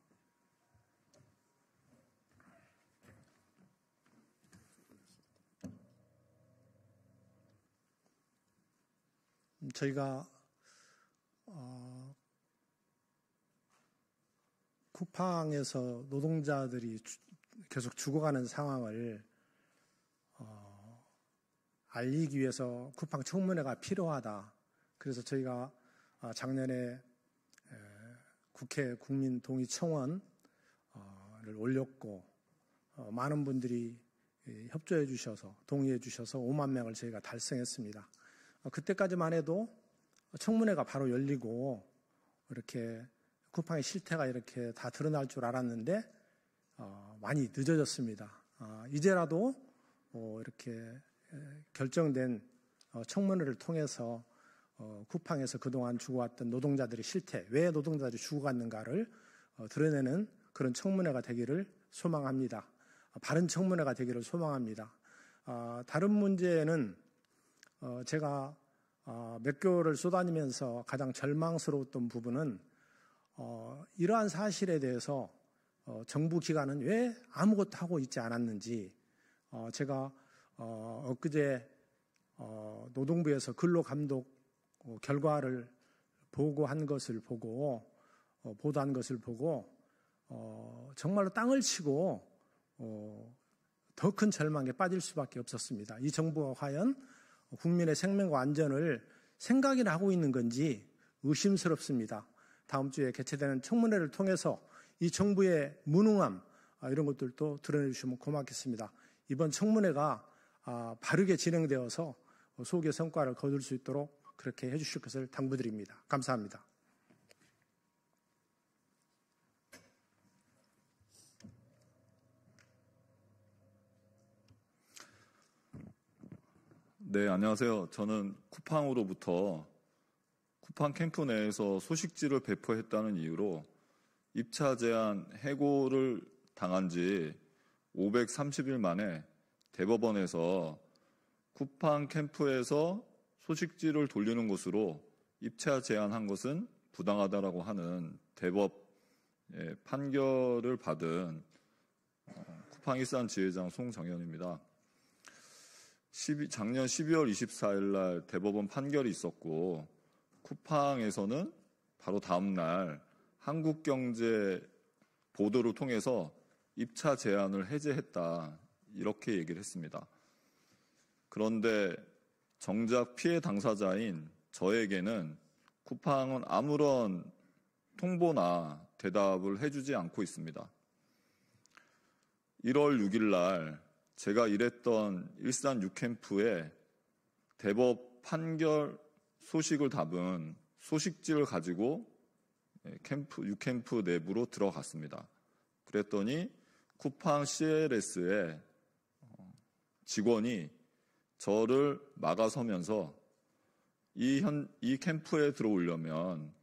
저희가 쿠팡에서 노동자들이 계속 죽어가는 상황을 알리기 위해서 쿠팡 청문회가 필요하다. 그래서 저희가 작년에 국회 국민동의청원을 올렸고 많은 분들이 협조해 주셔서 동의해 주셔서 5만 명을 저희가 달성했습니다. 그때까지만 해도 청문회가 바로 열리고 이렇게 쿠팡의 실태가 이렇게 다 드러날 줄 알았는데 많이 늦어졌습니다. 이제라도 이렇게 결정된 청문회를 통해서 쿠팡에서 그동안 죽어왔던 노동자들의 실태, 왜 노동자들이 죽어갔는가를 드러내는 그런 청문회가 되기를 소망합니다. 바른 청문회가 되기를 소망합니다. 다른 문제는 제가 몇 개월을 쏘다니면서 가장 절망스러웠던 부분은 이러한 사실에 대해서 정부 기관은 왜 아무것도 하고 있지 않았는지 제가 엊그제 노동부에서 근로감독 결과를 보도한 것을 보고 정말로 땅을 치고 더 큰 절망에 빠질 수밖에 없었습니다. 이 정부가 과연 국민의 생명과 안전을 생각이나 하고 있는 건지 의심스럽습니다. 다음 주에 개최되는 청문회를 통해서 이 정부의 무능함 이런 것들도 드러내 주시면 고맙겠습니다. 이번 청문회가 바르게 진행되어서 소기의 성과를 거둘 수 있도록 그렇게 해주실 것을 당부드립니다. 감사합니다. 네, 안녕하세요. 저는 쿠팡으로부터 쿠팡 캠프 내에서 소식지를 배포했다는 이유로 입차 제한 해고를 당한 지 530일 만에 대법원에서 쿠팡 캠프에서 소식지를 돌리는 것으로 입차 제한한 것은 부당하다라고 하는 대법 판결을 받은 쿠팡 일산 지회장 송정현입니다. 작년 12월 24일 날 대법원 판결이 있었고 쿠팡에서는 바로 다음 날 한국경제 보도를 통해서 입차 제한을 해제했다 이렇게 얘기를 했습니다. 그런데 정작 피해 당사자인 저에게는 쿠팡은 아무런 통보나 대답을 해주지 않고 있습니다. 1월 6일 날 제가 일했던 일산 6캠프에 대법 판결 소식을 담은 소식지를 가지고 6캠프 내부로 들어갔습니다. 그랬더니 쿠팡 CLS의 직원이 저를 막아서면서 이 캠프에 들어오려면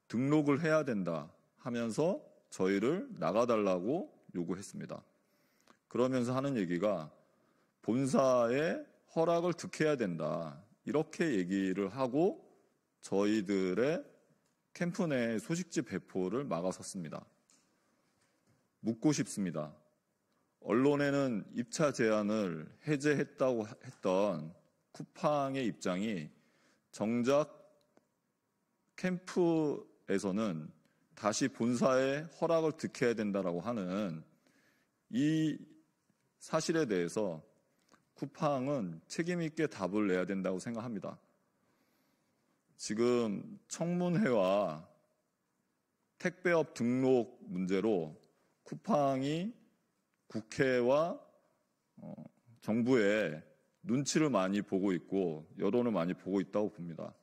등록을 해야 된다 하면서 저희를 나가달라고 요구했습니다. 그러면서 하는 얘기가 본사의 허락을 득해야 된다. 이렇게 얘기를 하고 저희들의 캠프 내 소식지 배포를 막아섰습니다. 묻고 싶습니다. 언론에는 입차 제한을 해제했다고 했던 쿠팡의 입장이 정작 캠프에서는 다시 본사의 허락을 득해야 된다라고 하는 이 사실에 대해서 쿠팡은 책임 있게 답을 내야 된다고 생각합니다. 지금 청문회와 택배업 등록 문제로 쿠팡이 국회와 정부의 눈치를 많이 보고 있고 여론을 많이 보고 있다고 봅니다.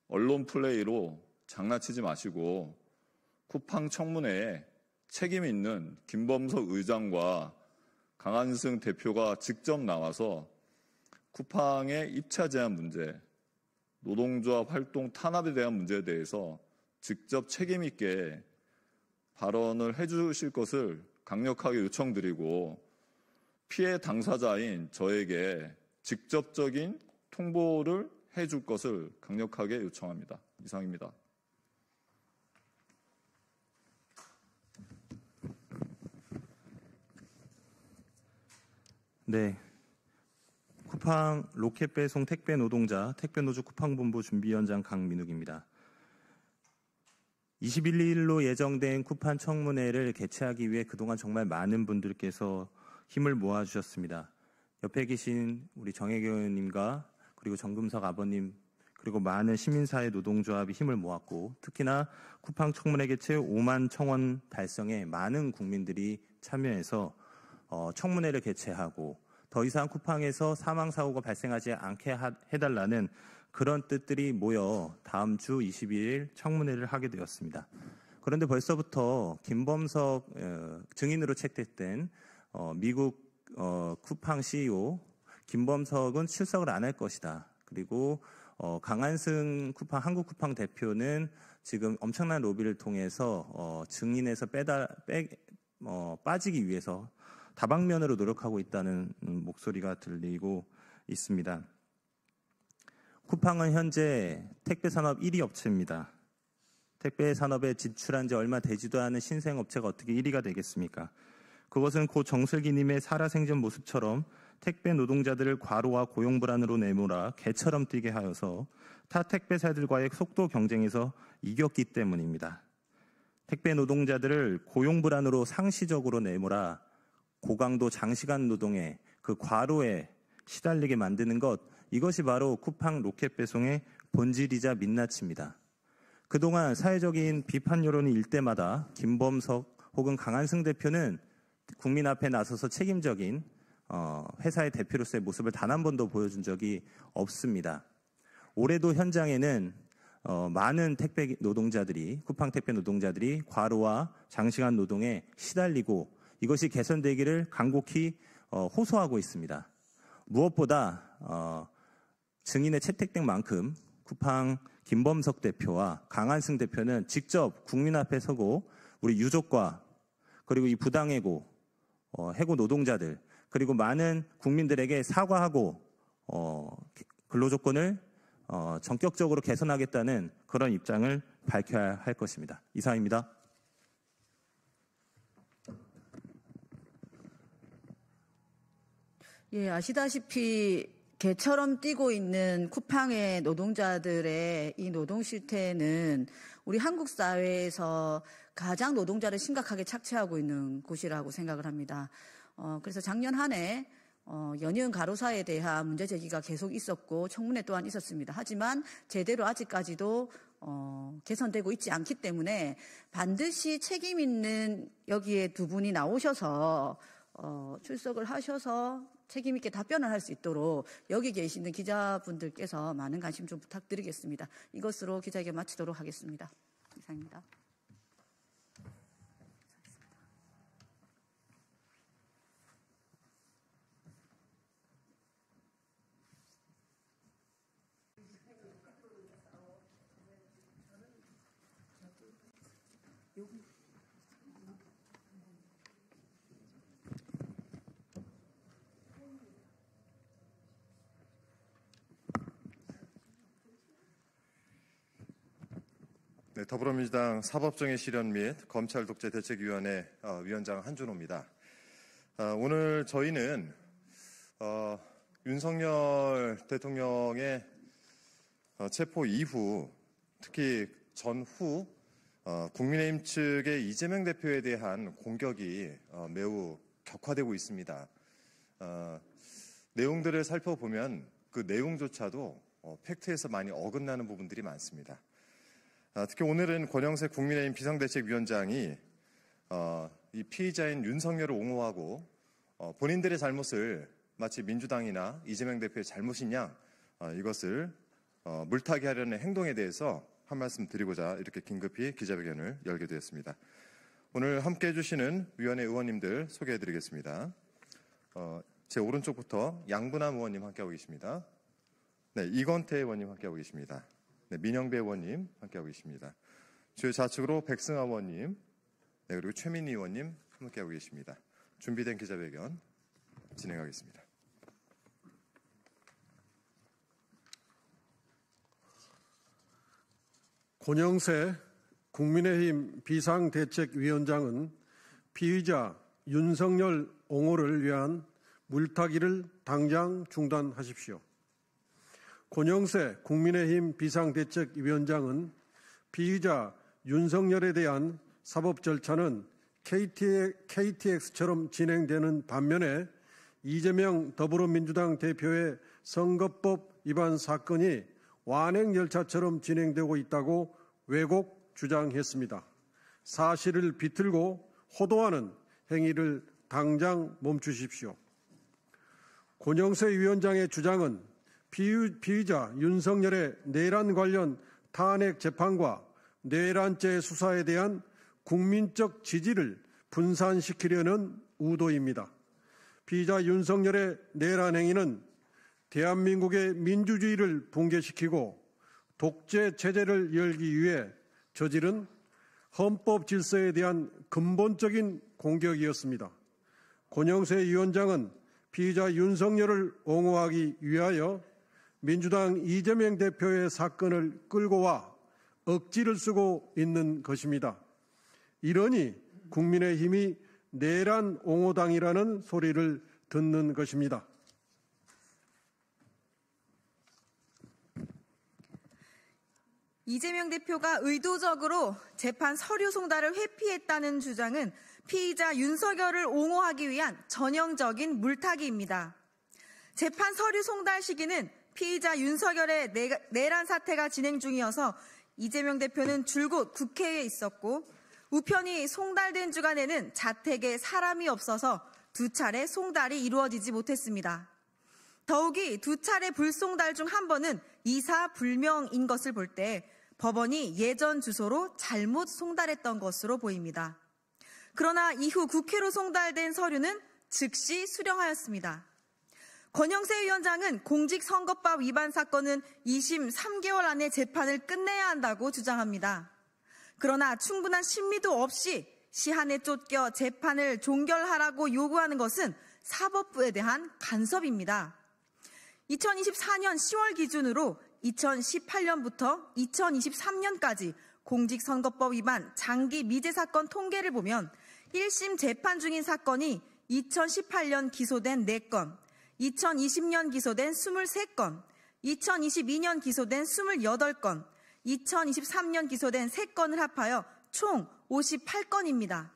언론 플레이로 장난치지 마시고 쿠팡 청문회에 책임 있는 김범석 의장과 강한승 대표가 직접 나와서 쿠팡의 입차 제한 문제, 노동조합 활동 탄압에 대한 문제에 대해서 직접 책임 있게 발언을 해주실 것을 강력하게 요청드리고 피해 당사자인 저에게 직접적인 통보를 해줄 것을 강력하게 요청합니다. 이상입니다. 네. 쿠팡 로켓 배송 택배 노동자 택배노조 쿠팡본부 준비위원장 강민욱입니다. 21일로 예정된 쿠팡 청문회를 개최하기 위해 그동안 정말 많은 분들께서 힘을 모아주셨습니다. 옆에 계신 우리 정혜교 의원님과 그리고 정금석 아버님 그리고 많은 시민사회 노동조합이 힘을 모았고 특히나 쿠팡 청문회 개최 5만 청원 달성에 많은 국민들이 참여해서 청문회를 개최하고 더 이상 쿠팡에서 사망사고가 발생하지 않게 해달라는 그런 뜻들이 모여 다음 주 22일 청문회를 하게 되었습니다. 그런데 벌써부터 김범석 증인으로 채택된 미국 쿠팡 CEO 김범석은 출석을 안 할 것이다. 그리고 강한승 쿠팡 한국 쿠팡 대표는 지금 엄청난 로비를 통해서 증인에서 빠지기 위해서 다방면으로 노력하고 있다는 목소리가 들리고 있습니다. 쿠팡은 현재 택배산업 1위 업체입니다. 택배산업에 진출한 지 얼마 되지도 않은 신생업체가 어떻게 1위가 되겠습니까? 그것은 고 정슬기님의 살아생전 모습처럼 택배 노동자들을 과로와 고용불안으로 내몰아 개처럼 뛰게 하여서 타 택배사들과의 속도 경쟁에서 이겼기 때문입니다. 택배 노동자들을 고용불안으로 상시적으로 내몰아 고강도 장시간 노동에 그 과로에 시달리게 만드는 것, 이것이 바로 쿠팡 로켓 배송의 본질이자 민낯입니다. 그동안 사회적인 비판 여론이 일 때마다 김범석 혹은 강한승 대표는 국민 앞에 나서서 책임적인 회사의 대표로서의 모습을 단 한 번도 보여준 적이 없습니다. 올해도 현장에는 많은 택배 노동자들이 쿠팡 택배 노동자들이 과로와 장시간 노동에 시달리고 이것이 개선되기를 간곡히 호소하고 있습니다. 무엇보다 증인에 채택된 만큼 쿠팡 김범석 대표와 강한승 대표는 직접 국민 앞에 서고 우리 유족과 그리고 이 부당해고 해고 노동자들 그리고 많은 국민들에게 사과하고 근로조건을 전격적으로 개선하겠다는 그런 입장을 밝혀야 할 것입니다. 이상입니다. 예, 아시다시피 개처럼 뛰고 있는 쿠팡의 노동자들의 이 노동 실태는 우리 한국 사회에서 가장 노동자를 심각하게 착취하고 있는 곳이라고 생각을 합니다. 그래서 작년 한 해 연이은 가로사에 대한 문제 제기가 계속 있었고 청문회 또한 있었습니다. 하지만 제대로 아직까지도 개선되고 있지 않기 때문에 반드시 책임 있는 여기에 두 분이 나오셔서 출석을 하셔서 책임 있게 답변을 할 수 있도록 여기 계시는 기자분들께서 많은 관심 좀 부탁드리겠습니다. 이것으로 기자회견 마치도록 하겠습니다. 이상입니다. 네, 더불어민주당 사법정의 실현 및 검찰 독재 대책위원회 위원장 한준호입니다. 오늘 저희는 윤석열 대통령의 체포 이후 특히 전후 국민의힘 측의 이재명 대표에 대한 공격이 매우 격화되고 있습니다. 내용들을 살펴보면 그 내용조차도 팩트에서 많이 어긋나는 부분들이 많습니다. 특히 오늘은 권영세 국민의힘 비상대책위원장이 이 피의자인 윤석열을 옹호하고 본인들의 잘못을 마치 민주당이나 이재명 대표의 잘못인 양 이것을 물타기 하려는 행동에 대해서 한 말씀 드리고자 이렇게 긴급히 기자회견을 열게 되었습니다. 오늘 함께해 주시는 위원회 의원님들 소개해 드리겠습니다. 제 오른쪽부터 양분남 의원님 함께하고 계십니다. 네, 이건태 의원님 함께하고 계십니다. 네, 민영배 의원님 함께하고 계십니다. 주요 좌측으로 백승하 의원님, 네, 그리고 최민희 의원님 함께하고 계십니다. 준비된 기자회견 진행하겠습니다. 권영세 국민의힘 비상대책위원장은 피의자 윤석열 옹호를 위한 물타기를 당장 중단하십시오. 권영세 국민의힘 비상대책위원장은 피의자 윤석열에 대한 사법 절차는 KTX처럼 진행되는 반면에 이재명 더불어민주당 대표의 선거법 위반 사건이 완행열차처럼 진행되고 있다고 왜곡 주장했습니다. 사실을 비틀고 호도하는 행위를 당장 멈추십시오. 권영세 위원장의 주장은 피의자 윤석열의 내란 관련 탄핵 재판과 내란죄 수사에 대한 국민적 지지를 분산시키려는 의도입니다. 피의자 윤석열의 내란 행위는 대한민국의 민주주의를 붕괴시키고 독재 체제를 열기 위해 저지른 헌법 질서에 대한 근본적인 공격이었습니다. 권영세 위원장은 피의자 윤석열을 옹호하기 위하여 민주당 이재명 대표의 사건을 끌고 와 억지를 쓰고 있는 것입니다. 이러니 국민의힘이 내란 옹호당이라는 소리를 듣는 것입니다. 이재명 대표가 의도적으로 재판 서류 송달을 회피했다는 주장은 피의자 윤석열을 옹호하기 위한 전형적인 물타기입니다. 재판 서류 송달 시기는 피의자 윤석열의 내란 사태가 진행 중이어서 이재명 대표는 줄곧 국회에 있었고 우편이 송달된 주간에는 자택에 사람이 없어서 두 차례 송달이 이루어지지 못했습니다. 더욱이 두 차례 불송달 중 한 번은 이사불명인 것을 볼 때 법원이 예전 주소로 잘못 송달했던 것으로 보입니다. 그러나 이후 국회로 송달된 서류는 즉시 수령하였습니다. 권영세 위원장은 공직선거법 위반 사건은 2심 3개월 안에 재판을 끝내야 한다고 주장합니다. 그러나 충분한 심리도 없이 시한에 쫓겨 재판을 종결하라고 요구하는 것은 사법부에 대한 간섭입니다. 2024년 10월 기준으로 2018년부터 2023년까지 공직선거법 위반 장기 미제 사건 통계를 보면 1심 재판 중인 사건이 2018년 기소된 4건, 2020년 기소된 23건, 2022년 기소된 28건, 2023년 기소된 3건을 합하여 총 58건입니다.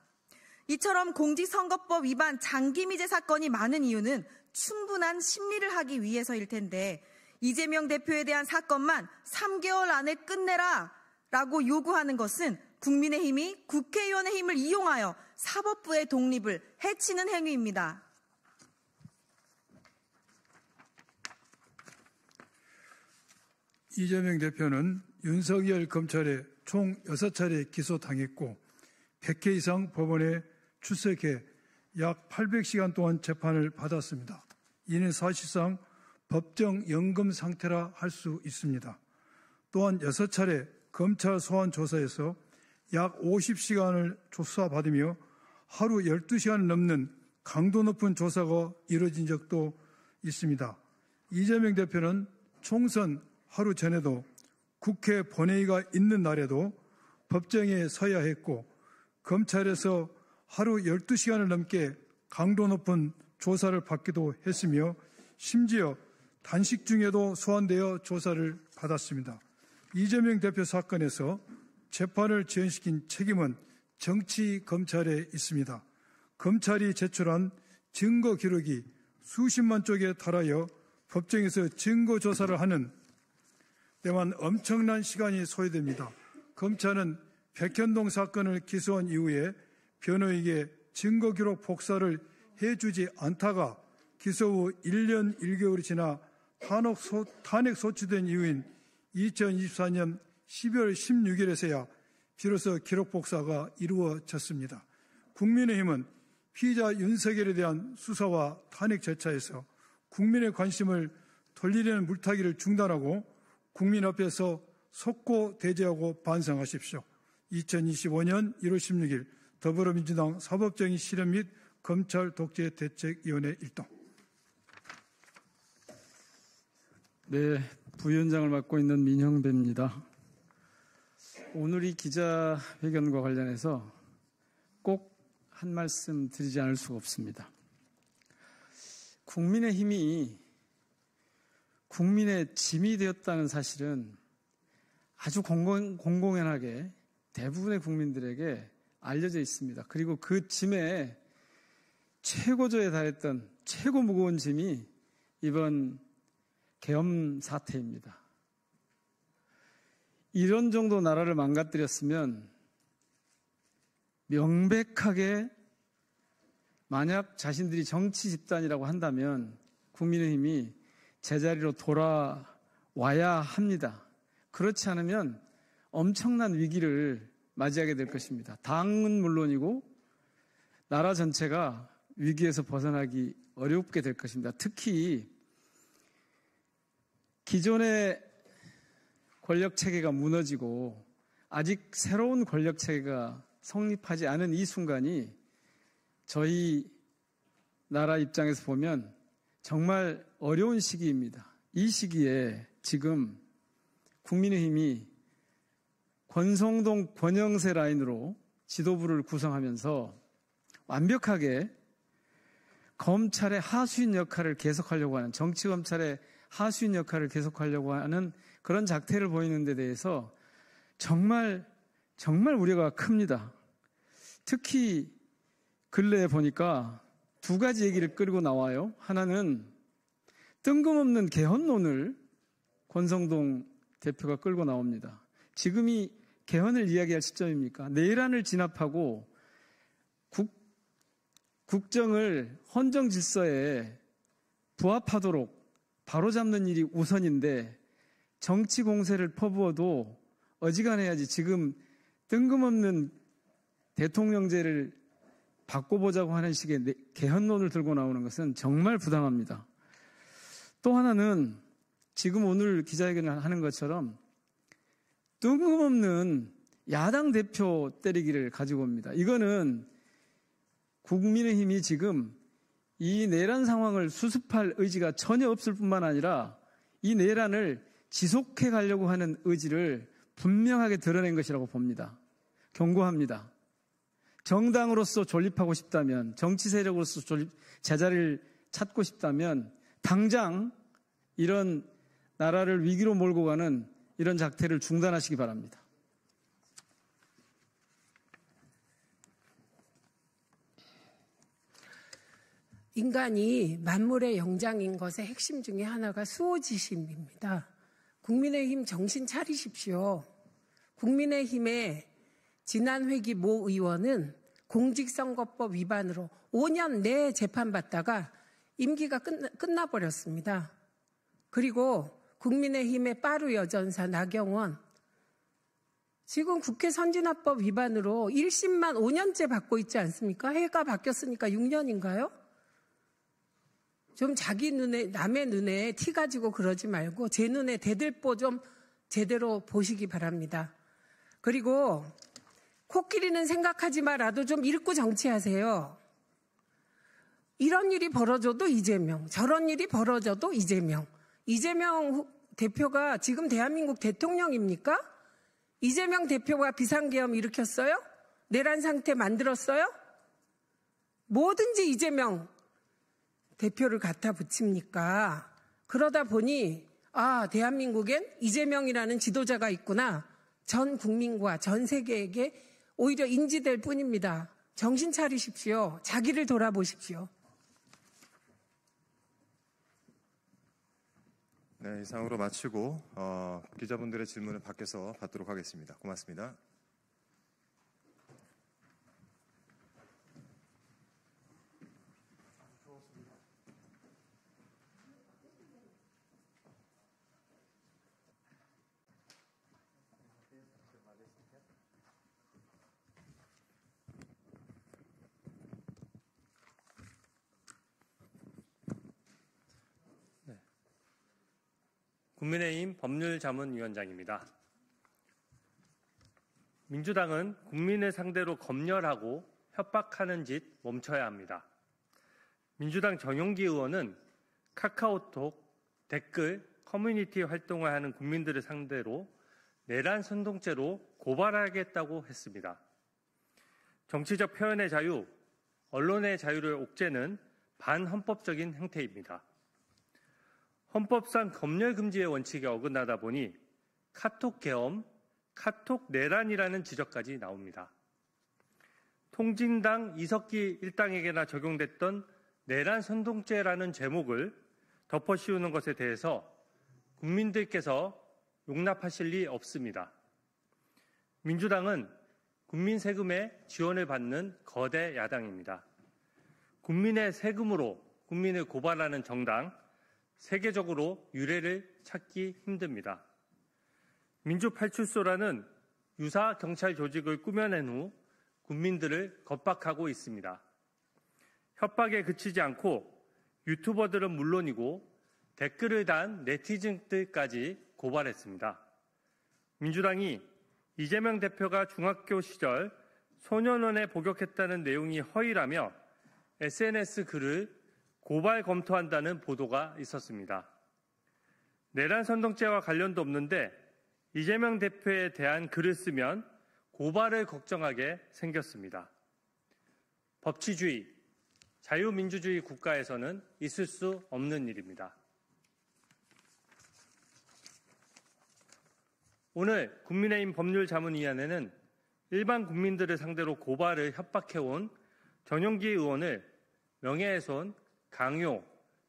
이처럼 공직선거법 위반 장기 미제 사건이 많은 이유는 충분한 심리를 하기 위해서일 텐데 이재명 대표에 대한 사건만 3개월 안에 끝내라 라고 요구하는 것은 국민의힘이 국회의원의 힘을 이용하여 사법부의 독립을 해치는 행위입니다. 이재명 대표는 윤석열 검찰에 총 6차례 기소당했고 100회 이상 법원에 출석해 약 800시간 동안 재판을 받았습니다. 이는 사실상 법정 연금 상태라 할 수 있습니다. 또한 6차례 검찰 소환 조사에서 약 50시간을 조사받으며 하루 12시간을 넘는 강도 높은 조사가 이루어진 적도 있습니다. 이재명 대표는 총선 하루 전에도 국회 본회의가 있는 날에도 법정에 서야 했고 검찰에서 하루 12시간을 넘게 강도 높은 조사를 받기도 했으며 심지어 단식 중에도 소환되어 조사를 받았습니다. 이재명 대표 사건에서 재판을 지연시킨 책임은 정치 검찰에 있습니다. 검찰이 제출한 증거 기록이 수십만 쪽에 달하여 법정에서 증거 조사를 하는 데만 엄청난 시간이 소요됩니다. 검찰은 백현동 사건을 기소한 이후에 변호에게 증거 기록 복사를 해주지 않다가 기소 후 1년 1개월이 지나 탄핵 소추된 이후인 2024년 12월 16일에서야 비로소 기록 복사가 이루어졌습니다. 국민의힘은 피의자 윤석열에 대한 수사와 탄핵 절차에서 국민의 관심을 돌리려는 물타기를 중단하고 국민 앞에서 속고 대제하고 반성하십시오. 2025년 1월 16일 더불어민주당 사법정의 실현 및 검찰 독재 대책위원회 일동. 네, 부위원장을 맡고 있는 민형배입니다. 오늘 이 기자회견과 관련해서 꼭 한 말씀 드리지 않을 수가 없습니다. 국민의힘이 국민의 짐이 되었다는 사실은 아주 공공연하게 대부분의 국민들에게 알려져 있습니다. 그리고 그 짐에 최고조에 달했던 최고 무거운 짐이 이번 계엄 사태입니다. 이런 정도 나라를 망가뜨렸으면 명백하게 만약 자신들이 정치 집단이라고 한다면 국민의힘이 제자리로 돌아와야 합니다. 그렇지 않으면 엄청난 위기를 맞이하게 될 것입니다. 당은 물론이고 나라 전체가 위기에서 벗어나기 어렵게 될 것입니다. 특히 기존의 권력체계가 무너지고 아직 새로운 권력체계가 성립하지 않은 이 순간이 저희 나라 입장에서 보면 정말 어려운 시기입니다. 이 시기에 지금 국민의힘이 권성동, 권영세 라인으로 지도부를 구성하면서 완벽하게 검찰의 하수인 역할을 계속하려고 하는, 정치검찰의 하수인 역할을 계속하려고 하는 그런 작태를 보이는 데 대해서 정말 우려가 큽니다. 특히 근래에 보니까 두 가지 얘기를 끌고 나와요. 하나는 뜬금없는 개헌론을 권성동 대표가 끌고 나옵니다. 지금이 개헌을 이야기할 시점입니까? 내란을 진압하고 국정을 헌정 질서에 부합하도록 바로잡는 일이 우선인데 정치 공세를 퍼부어도 어지간해야지 지금 뜬금없는 대통령제를 바꿔보자고 하는 식의 개헌론을 들고 나오는 것은 정말 부당합니다. 또 하나는 지금 오늘 기자회견을 하는 것처럼 뜬금없는 야당 대표 때리기를 가지고 옵니다. 이거는 국민의힘이 지금 이 내란 상황을 수습할 의지가 전혀 없을 뿐만 아니라 이 내란을 지속해 가려고 하는 의지를 분명하게 드러낸 것이라고 봅니다. 경고합니다. 정당으로서 존립하고 싶다면, 정치 세력으로서 제자리를 찾고 싶다면 당장 이런 나라를 위기로 몰고 가는 이런 작태를 중단하시기 바랍니다. 인간이 만물의 영장인 것의 핵심 중에 하나가 수호지심입니다. 국민의힘 정신 차리십시오. 국민의힘의 지난 회기 모 의원은 공직선거법 위반으로 5년 내에 재판받다가 임기가 끝나버렸습니다. 그리고 국민의힘의 빠루 여전사 나경원, 지금 국회 선진화법 위반으로 1심만 5년째 받고 있지 않습니까? 해가 바뀌었으니까 6년인가요? 좀 자기 눈에, 남의 눈에 티 가지고 그러지 말고 제 눈에 대들보 좀 제대로 보시기 바랍니다. 그리고 코끼리는 생각하지 마라도 좀 읽고 정치하세요. 이런 일이 벌어져도 이재명, 저런 일이 벌어져도 이재명. 이재명 대표가 지금 대한민국 대통령입니까? 이재명 대표가 비상계엄 일으켰어요? 내란 상태 만들었어요? 뭐든지 이재명 대표를 갖다 붙입니까? 그러다 보니 대한민국엔 이재명이라는 지도자가 있구나. 전 국민과 전 세계에게 오히려 인지될 뿐입니다. 정신 차리십시오. 자기를 돌아보십시오. 네, 이상으로 마치고 기자분들의 질문을 밖에서 받도록 하겠습니다. 고맙습니다. 국민의힘 법률자문위원장입니다. 민주당은 국민을 상대로 검열하고 협박하는 짓 멈춰야 합니다. 민주당 전용기 의원은 카카오톡, 댓글, 커뮤니티 활동을 하는 국민들을 상대로 내란 선동죄로 고발하겠다고 했습니다. 정치적 표현의 자유, 언론의 자유를 옥죄는 반헌법적인 행태입니다. 헌법상 검열 금지의 원칙에 어긋나다 보니 카톡 계엄, 카톡 내란이라는 지적까지 나옵니다. 통진당 이석기 일당에게나 적용됐던 내란 선동죄라는 제목을 덮어씌우는 것에 대해서 국민들께서 용납하실 리 없습니다. 민주당은 국민 세금에 지원을 받는 거대 야당입니다. 국민의 세금으로 국민을 고발하는 정당, 세계적으로 유례를 찾기 힘듭니다. 민주파출소라는 유사 경찰 조직을 꾸며낸 후 국민들을 겁박하고 있습니다. 협박에 그치지 않고 유튜버들은 물론이고 댓글을 단 네티즌들까지 고발했습니다. 민주당이 이재명 대표가 중학교 시절 소년원에 복역했다는 내용이 허위라며 SNS 글을 고발 검토한다는 보도가 있었습니다. 내란 선동죄와 관련도 없는데 이재명 대표에 대한 글을 쓰면 고발을 걱정하게 생겼습니다. 법치주의, 자유민주주의 국가에서는 있을 수 없는 일입니다. 오늘 국민의힘 법률자문위원회는 일반 국민들을 상대로 고발을 협박해온 전용기 의원을 명예훼손, 강요,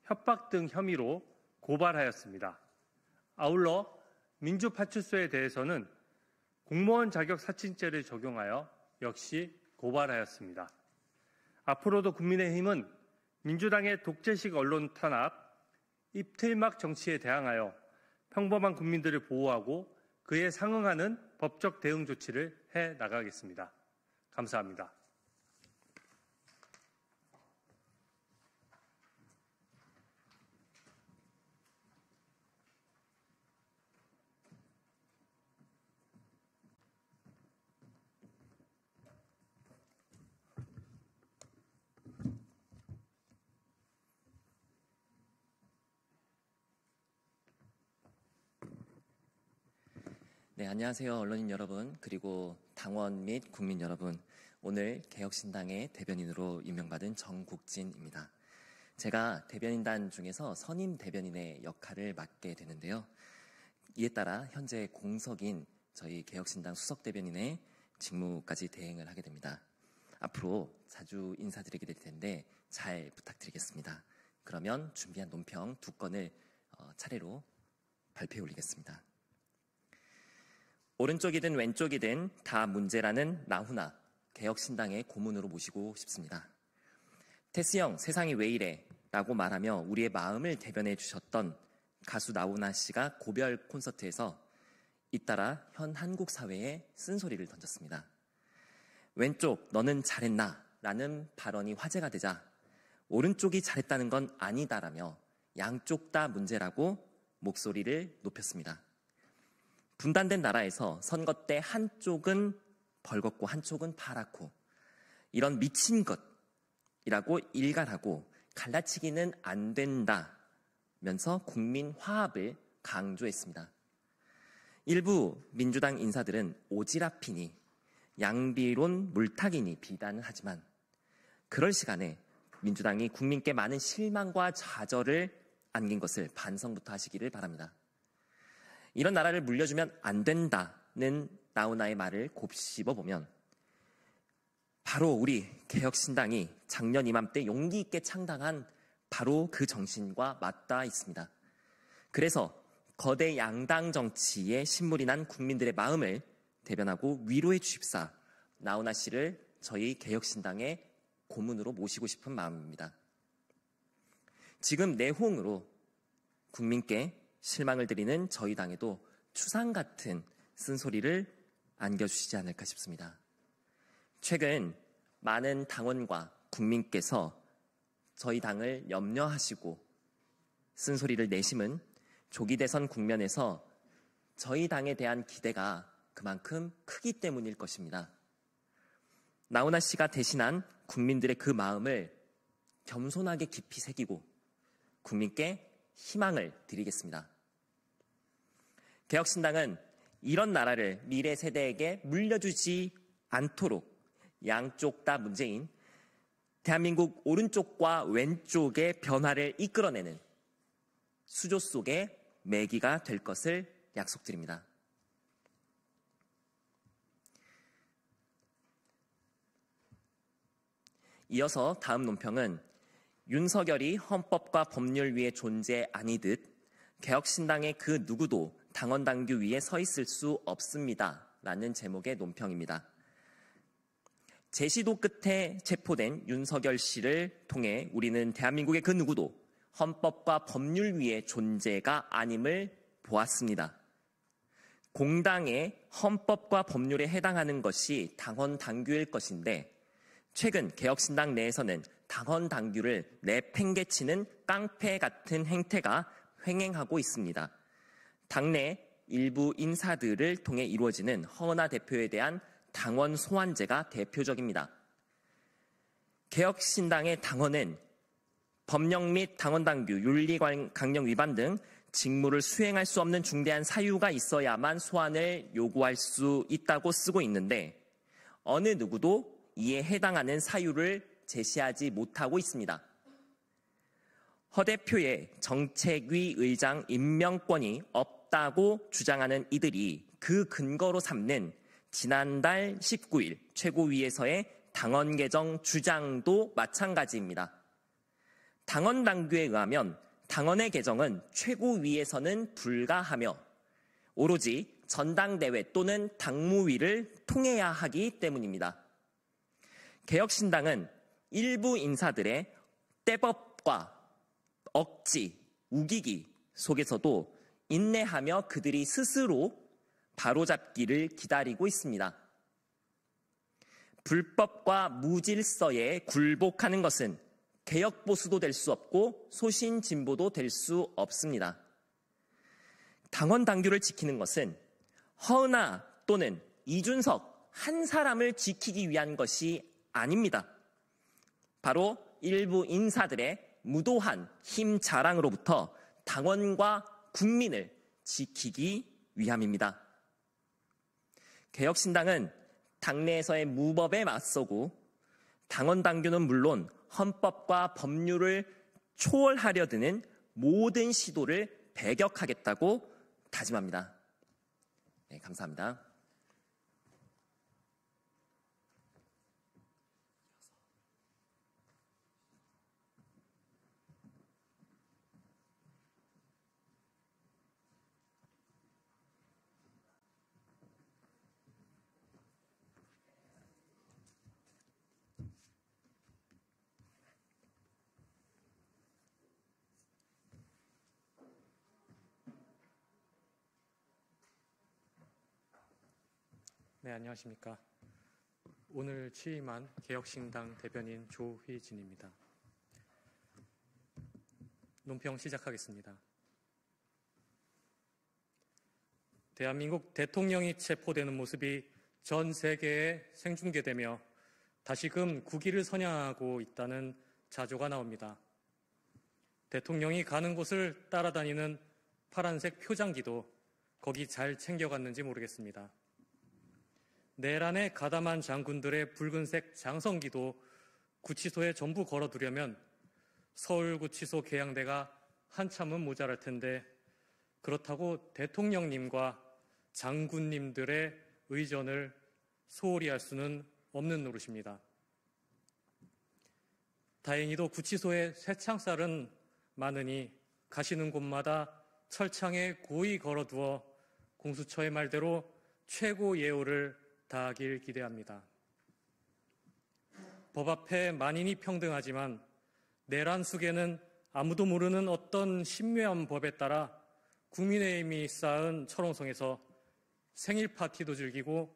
협박 등 혐의로 고발하였습니다. 아울러 민주파출소에 대해서는 공무원 자격 사칭죄를 적용하여 역시 고발하였습니다. 앞으로도 국민의힘은 민주당의 독재식 언론 탄압, 입틀막 정치에 대항하여 평범한 국민들을 보호하고 그에 상응하는 법적 대응 조치를 해 나가겠습니다. 감사합니다. 네, 안녕하세요. 언론인 여러분, 그리고 당원 및 국민 여러분. 오늘 개혁신당의 대변인으로 임명받은 정국진입니다. 제가 대변인단 중에서 선임 대변인의 역할을 맡게 되는데요. 이에 따라 현재 공석인 저희 개혁신당 수석 대변인의 직무까지 대행을 하게 됩니다. 앞으로 자주 인사드리게 될 텐데 잘 부탁드리겠습니다. 그러면 준비한 논평 2건을 차례로 발표해 올리겠습니다. 오른쪽이든 왼쪽이든 다 문제라는 나훈아, 개혁신당의 고문으로 모시고 싶습니다. 테스 형, 세상이 왜 이래? 라고 말하며 우리의 마음을 대변해 주셨던 가수 나훈아 씨가 고별 콘서트에서 잇따라 현 한국 사회에 쓴소리를 던졌습니다. 왼쪽, 너는 잘했나? 라는 발언이 화제가 되자 오른쪽이 잘했다는 건 아니다라며 양쪽 다 문제라고 목소리를 높였습니다. 분단된 나라에서 선거 때 한쪽은 벌겋고 한쪽은 파랗고 이런 미친 것이라고 일갈하고 갈라치기는 안 된다면서 국민 화합을 강조했습니다. 일부 민주당 인사들은 오지랖이니 양비론 물타기니 비난을 하지만 그럴 시간에 민주당이 국민께 많은 실망과 좌절을 안긴 것을 반성부터 하시기를 바랍니다. 이런 나라를 물려주면 안 된다는 나훈아의 말을 곱씹어보면 바로 우리 개혁신당이 작년 이맘때 용기 있게 창당한 바로 그 정신과 맞닿아 있습니다. 그래서 거대 양당 정치에 신물이 난 국민들의 마음을 대변하고 위로해 주십사 나훈아 씨를 저희 개혁신당의 고문으로 모시고 싶은 마음입니다. 지금 내홍으로 국민께 실망을 드리는 저희 당에도 추상 같은 쓴소리를 안겨주시지 않을까 싶습니다. 최근 많은 당원과 국민께서 저희 당을 염려하시고 쓴소리를 내심은 조기 대선 국면에서 저희 당에 대한 기대가 그만큼 크기 때문일 것입니다. 나훈아 씨가 대신한 국민들의 그 마음을 겸손하게 깊이 새기고 국민께 희망을 드리겠습니다. 개혁신당은 이런 나라를 미래 세대에게 물려주지 않도록 양쪽 다 문제인 대한민국 오른쪽과 왼쪽의 변화를 이끌어내는 수조 속의 매기가 될 것을 약속드립니다. 이어서 다음 논평은 윤석열이 헌법과 법률 위에 존재 아니듯 개혁신당의 그 누구도 당원 당규 위에 서 있을 수 없습니다. 라는 제목의 논평입니다. 제시도 끝에 체포된 윤석열 씨를 통해 우리는 대한민국의 그 누구도 헌법과 법률 위의 존재가 아님을 보았습니다. 공당의 헌법과 법률에 해당하는 것이 당원 당규일 것인데 최근 개혁신당 내에서는 당원 당규를 내팽개치는 깡패 같은 행태가 횡행하고 있습니다. 당내 일부 인사들을 통해 이루어지는 허은하 대표에 대한 당원 소환제가 대표적입니다. 개혁신당의 당원은 법령 및 당원당규, 윤리강령 위반 등 직무를 수행할 수 없는 중대한 사유가 있어야만 소환을 요구할 수 있다고 쓰고 있는데 어느 누구도 이에 해당하는 사유를 제시하지 못하고 있습니다. 허 대표의 정책위 의장 임명권이 없다고 주장하는 이들이 그 근거로 삼는 지난달 19일 최고위에서의 당원 개정 주장도 마찬가지입니다. 당원 당규에 의하면 당원의 개정은 최고위에서는 불가하며 오로지 전당대회 또는 당무위를 통해야 하기 때문입니다. 개혁신당은 일부 인사들의 떼법과 억지, 우기기 속에서도 인내하며 그들이 스스로 바로잡기를 기다리고 있습니다. 불법과 무질서에 굴복하는 것은 개혁보수도 될 수 없고 소신진보도 될 수 없습니다. 당원 당규를 지키는 것은 허은하 또는 이준석 한 사람을 지키기 위한 것이 아닙니다. 바로 일부 인사들의 무도한 힘 자랑으로부터 당원과 국민을 지키기 위함입니다. 개혁신당은 당내에서의 무법에 맞서고 당원 당규는 물론 헌법과 법률을 초월하려 드는 모든 시도를 배격하겠다고 다짐합니다. 네, 감사합니다. 네, 안녕하십니까. 오늘 취임한 개혁신당 대변인 조휘진입니다. 논평 시작하겠습니다. 대한민국 대통령이 체포되는 모습이 전 세계에 생중계되며 다시금 국위를 선양하고 있다는 자조가 나옵니다. 대통령이 가는 곳을 따라다니는 파란색 표장기도 거기 잘 챙겨갔는지 모르겠습니다. 내란에 가담한 장군들의 붉은색 장성기도 구치소에 전부 걸어두려면 서울구치소 계양대가 한참은 모자랄 텐데 그렇다고 대통령님과 장군님들의 의전을 소홀히 할 수는 없는 노릇입니다. 다행히도 구치소에 쇠창살은 많으니 가시는 곳마다 철창에 고이 걸어두어 공수처의 말대로 최고 예우를 다하길 기대합니다. 법 앞에 만인이 평등하지만 내란 숙에는 아무도 모르는 어떤 신묘한 법에 따라 국민의힘이 쌓은 철옹성에서 생일 파티도 즐기고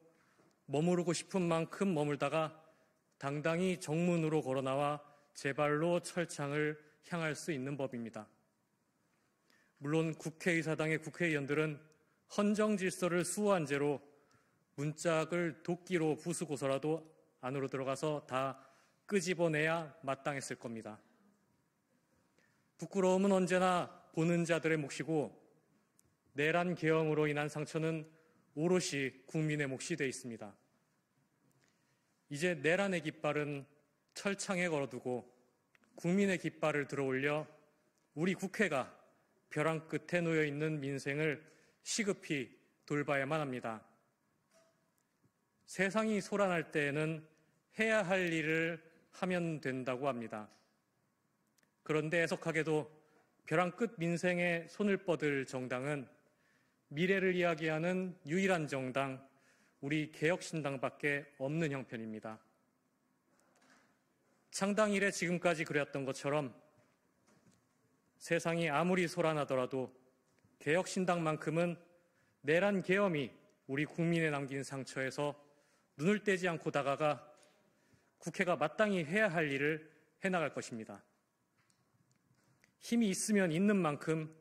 머무르고 싶은 만큼 머물다가 당당히 정문으로 걸어나와 제 발로 철창을 향할 수 있는 법입니다. 물론 국회의사당의 국회의원들은 헌정 질서를 수호한 죄로 문짝을 도끼로 부수고서라도 안으로 들어가서 다 끄집어내야 마땅했을 겁니다. 부끄러움은 언제나 보는 자들의 몫이고 내란 계엄으로 인한 상처는 오롯이 국민의 몫이 되어 있습니다. 이제 내란의 깃발은 철창에 걸어두고 국민의 깃발을 들어올려 우리 국회가 벼랑 끝에 놓여 있는 민생을 시급히 돌봐야만 합니다. 세상이 소란할 때에는 해야 할 일을 하면 된다고 합니다. 그런데 애석하게도 벼랑 끝 민생에 손을 뻗을 정당은 미래를 이야기하는 유일한 정당, 우리 개혁신당밖에 없는 형편입니다. 창당 이래 지금까지 그랬던 것처럼 세상이 아무리 소란하더라도 개혁신당만큼은 내란 계엄이 우리 국민에 남긴 상처에서 눈을 떼지 않고 다가가 국회가 마땅히 해야 할 일을 해나갈 것입니다. 힘이 있으면 있는 만큼,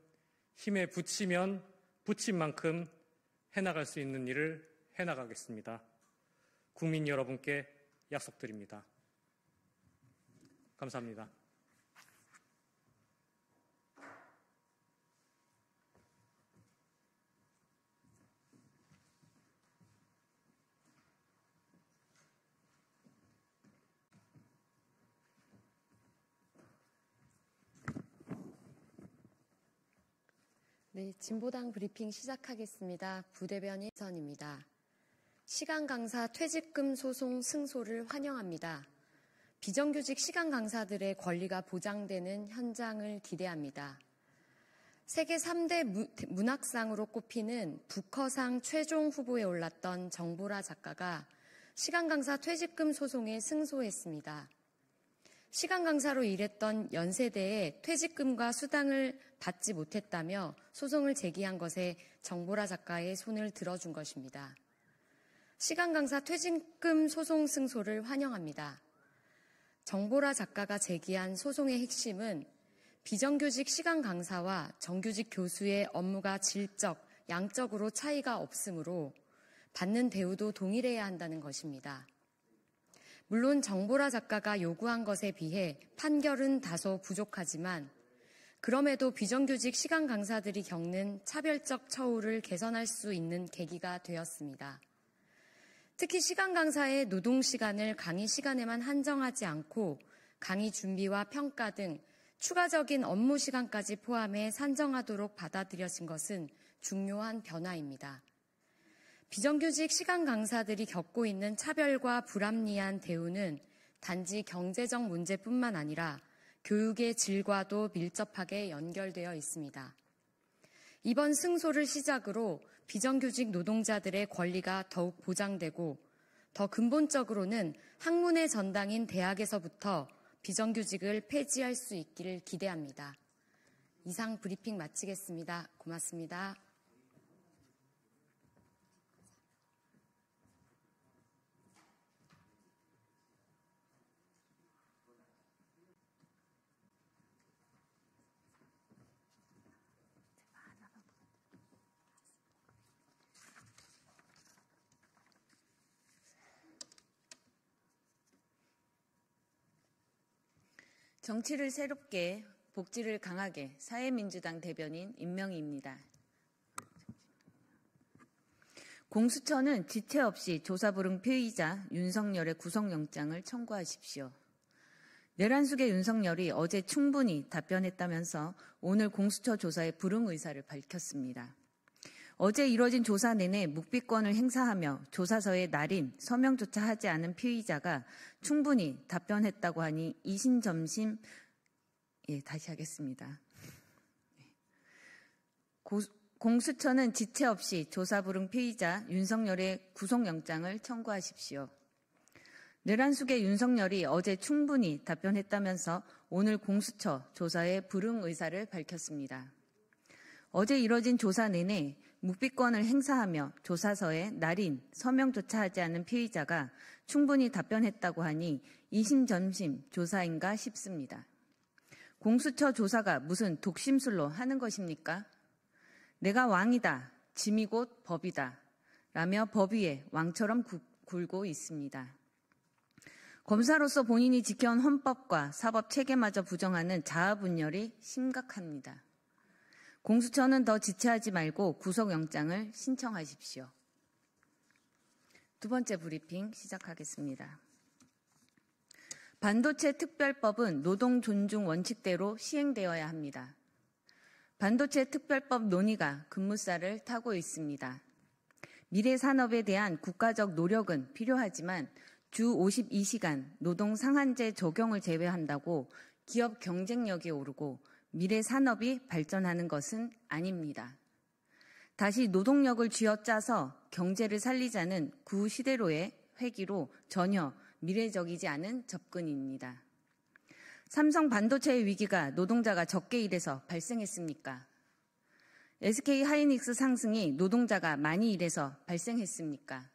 힘에 붙이면 붙인 만큼 해나갈 수 있는 일을 해나가겠습니다. 국민 여러분께 약속드립니다. 감사합니다. 네, 진보당 브리핑 시작하겠습니다. 부대변인 선입니다. 시간 강사 퇴직금 소송 승소를 환영합니다. 비정규직 시간 강사들의 권리가 보장되는 현장을 기대합니다. 세계 3대 문학상으로 꼽히는 부커상 최종 후보에 올랐던 정보라 작가가 시간 강사 퇴직금 소송에 승소했습니다. 시간 강사로 일했던 연세대에 퇴직금과 수당을 받지 못했다며 소송을 제기한 것에 정보라 작가의 손을 들어준 것입니다. 시간 강사 퇴직금 소송 승소를 환영합니다. 정보라 작가가 제기한 소송의 핵심은 비정규직 시간 강사와 정규직 교수의 업무가 질적, 양적으로 차이가 없으므로 받는 대우도 동일해야 한다는 것입니다. 물론 정보라 작가가 요구한 것에 비해 판결은 다소 부족하지만 그럼에도 비정규직 시간 강사들이 겪는 차별적 처우를 개선할 수 있는 계기가 되었습니다. 특히 시간 강사의 노동 시간을 강의 시간에만 한정하지 않고 강의 준비와 평가 등 추가적인 업무 시간까지 포함해 산정하도록 받아들여진 것은 중요한 변화입니다. 비정규직 시간 강사들이 겪고 있는 차별과 불합리한 대우는 단지 경제적 문제뿐만 아니라 교육의 질과도 밀접하게 연결되어 있습니다. 이번 승소를 시작으로 비정규직 노동자들의 권리가 더욱 보장되고 더 근본적으로는 학문의 전당인 대학에서부터 비정규직을 폐지할 수 있기를 기대합니다. 이상 브리핑 마치겠습니다. 고맙습니다. 정치를 새롭게, 복지를 강하게, 사회민주당 대변인 임명희입니다. 공수처는 지체 없이 조사 불응 피의자 윤석열의 구속영장을 청구하십시오. 내란숙의 윤석열이 어제 충분히 답변했다면서 오늘 공수처 조사에 불응 의사를 밝혔습니다. 어제 이뤄진 조사 내내 묵비권을 행사하며 조사서에 날인, 서명조차 하지 않은 피의자가 충분히 답변했다고 하니 이신점심, 다시 하겠습니다. 공수처는 지체 없이 조사 불응 피의자 윤석열의 구속영장을 청구하십시오. 내란숙의 윤석열이 어제 충분히 답변했다면서 오늘 공수처 조사에 불응 의사를 밝혔습니다. 어제 이뤄진 조사 내내 묵비권을 행사하며 조사서에 날인, 서명조차 하지 않은 피의자가 충분히 답변했다고 하니 이심전심 조사인가 싶습니다. 공수처 조사가 무슨 독심술로 하는 것입니까? 내가 왕이다. 짐이 곧 법이다. 라며 법 위에 왕처럼 굴고 있습니다. 검사로서 본인이 지켜온 헌법과 사법 체계마저 부정하는 자아분열이 심각합니다. 공수처는 더 지체하지 말고 구속영장을 신청하십시오. 두 번째 브리핑 시작하겠습니다. 반도체 특별법은 노동 존중 원칙대로 시행되어야 합니다. 반도체 특별법 논의가 급무살을 타고 있습니다. 미래 산업에 대한 국가적 노력은 필요하지만 주 52시간 노동 상한제 적용을 제외한다고 기업 경쟁력이 오르고 미래 산업이 발전하는 것은 아닙니다. 다시 노동력을 쥐어짜서 경제를 살리자는 구시대로의 회기로 전혀 미래적이지 않은 접근입니다. 삼성 반도체의 위기가 노동자가 적게 일해서 발생했습니까? SK 하이닉스 상승이 노동자가 많이 일해서 발생했습니까?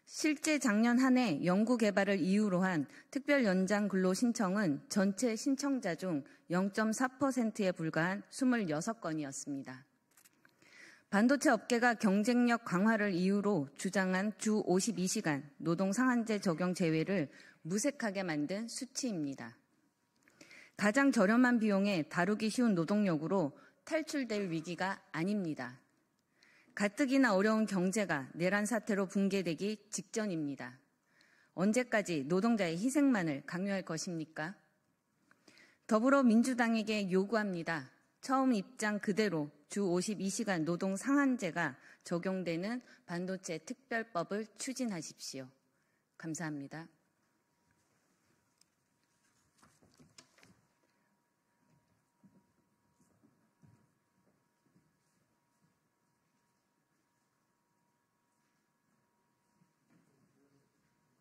실제 작년 한 해 연구 개발을 이유로 한 특별 연장 근로 신청은 전체 신청자 중 0.4%에 불과한 26건이었습니다. 반도체 업계가 경쟁력 강화를 이유로 주장한 주 52시간 노동 상한제 적용 제외를 무색하게 만든 수치입니다. 가장 저렴한 비용에 다루기 쉬운 노동력으로 탈출될 위기가 아닙니다. 가뜩이나 어려운 경제가 내란 사태로 붕괴되기 직전입니다. 언제까지 노동자의 희생만을 강요할 것입니까? 더불어민주당에게 요구합니다. 처음 입장 그대로 주 52시간 노동 상한제가 적용되는 반도체 특별법을 추진하십시오. 감사합니다.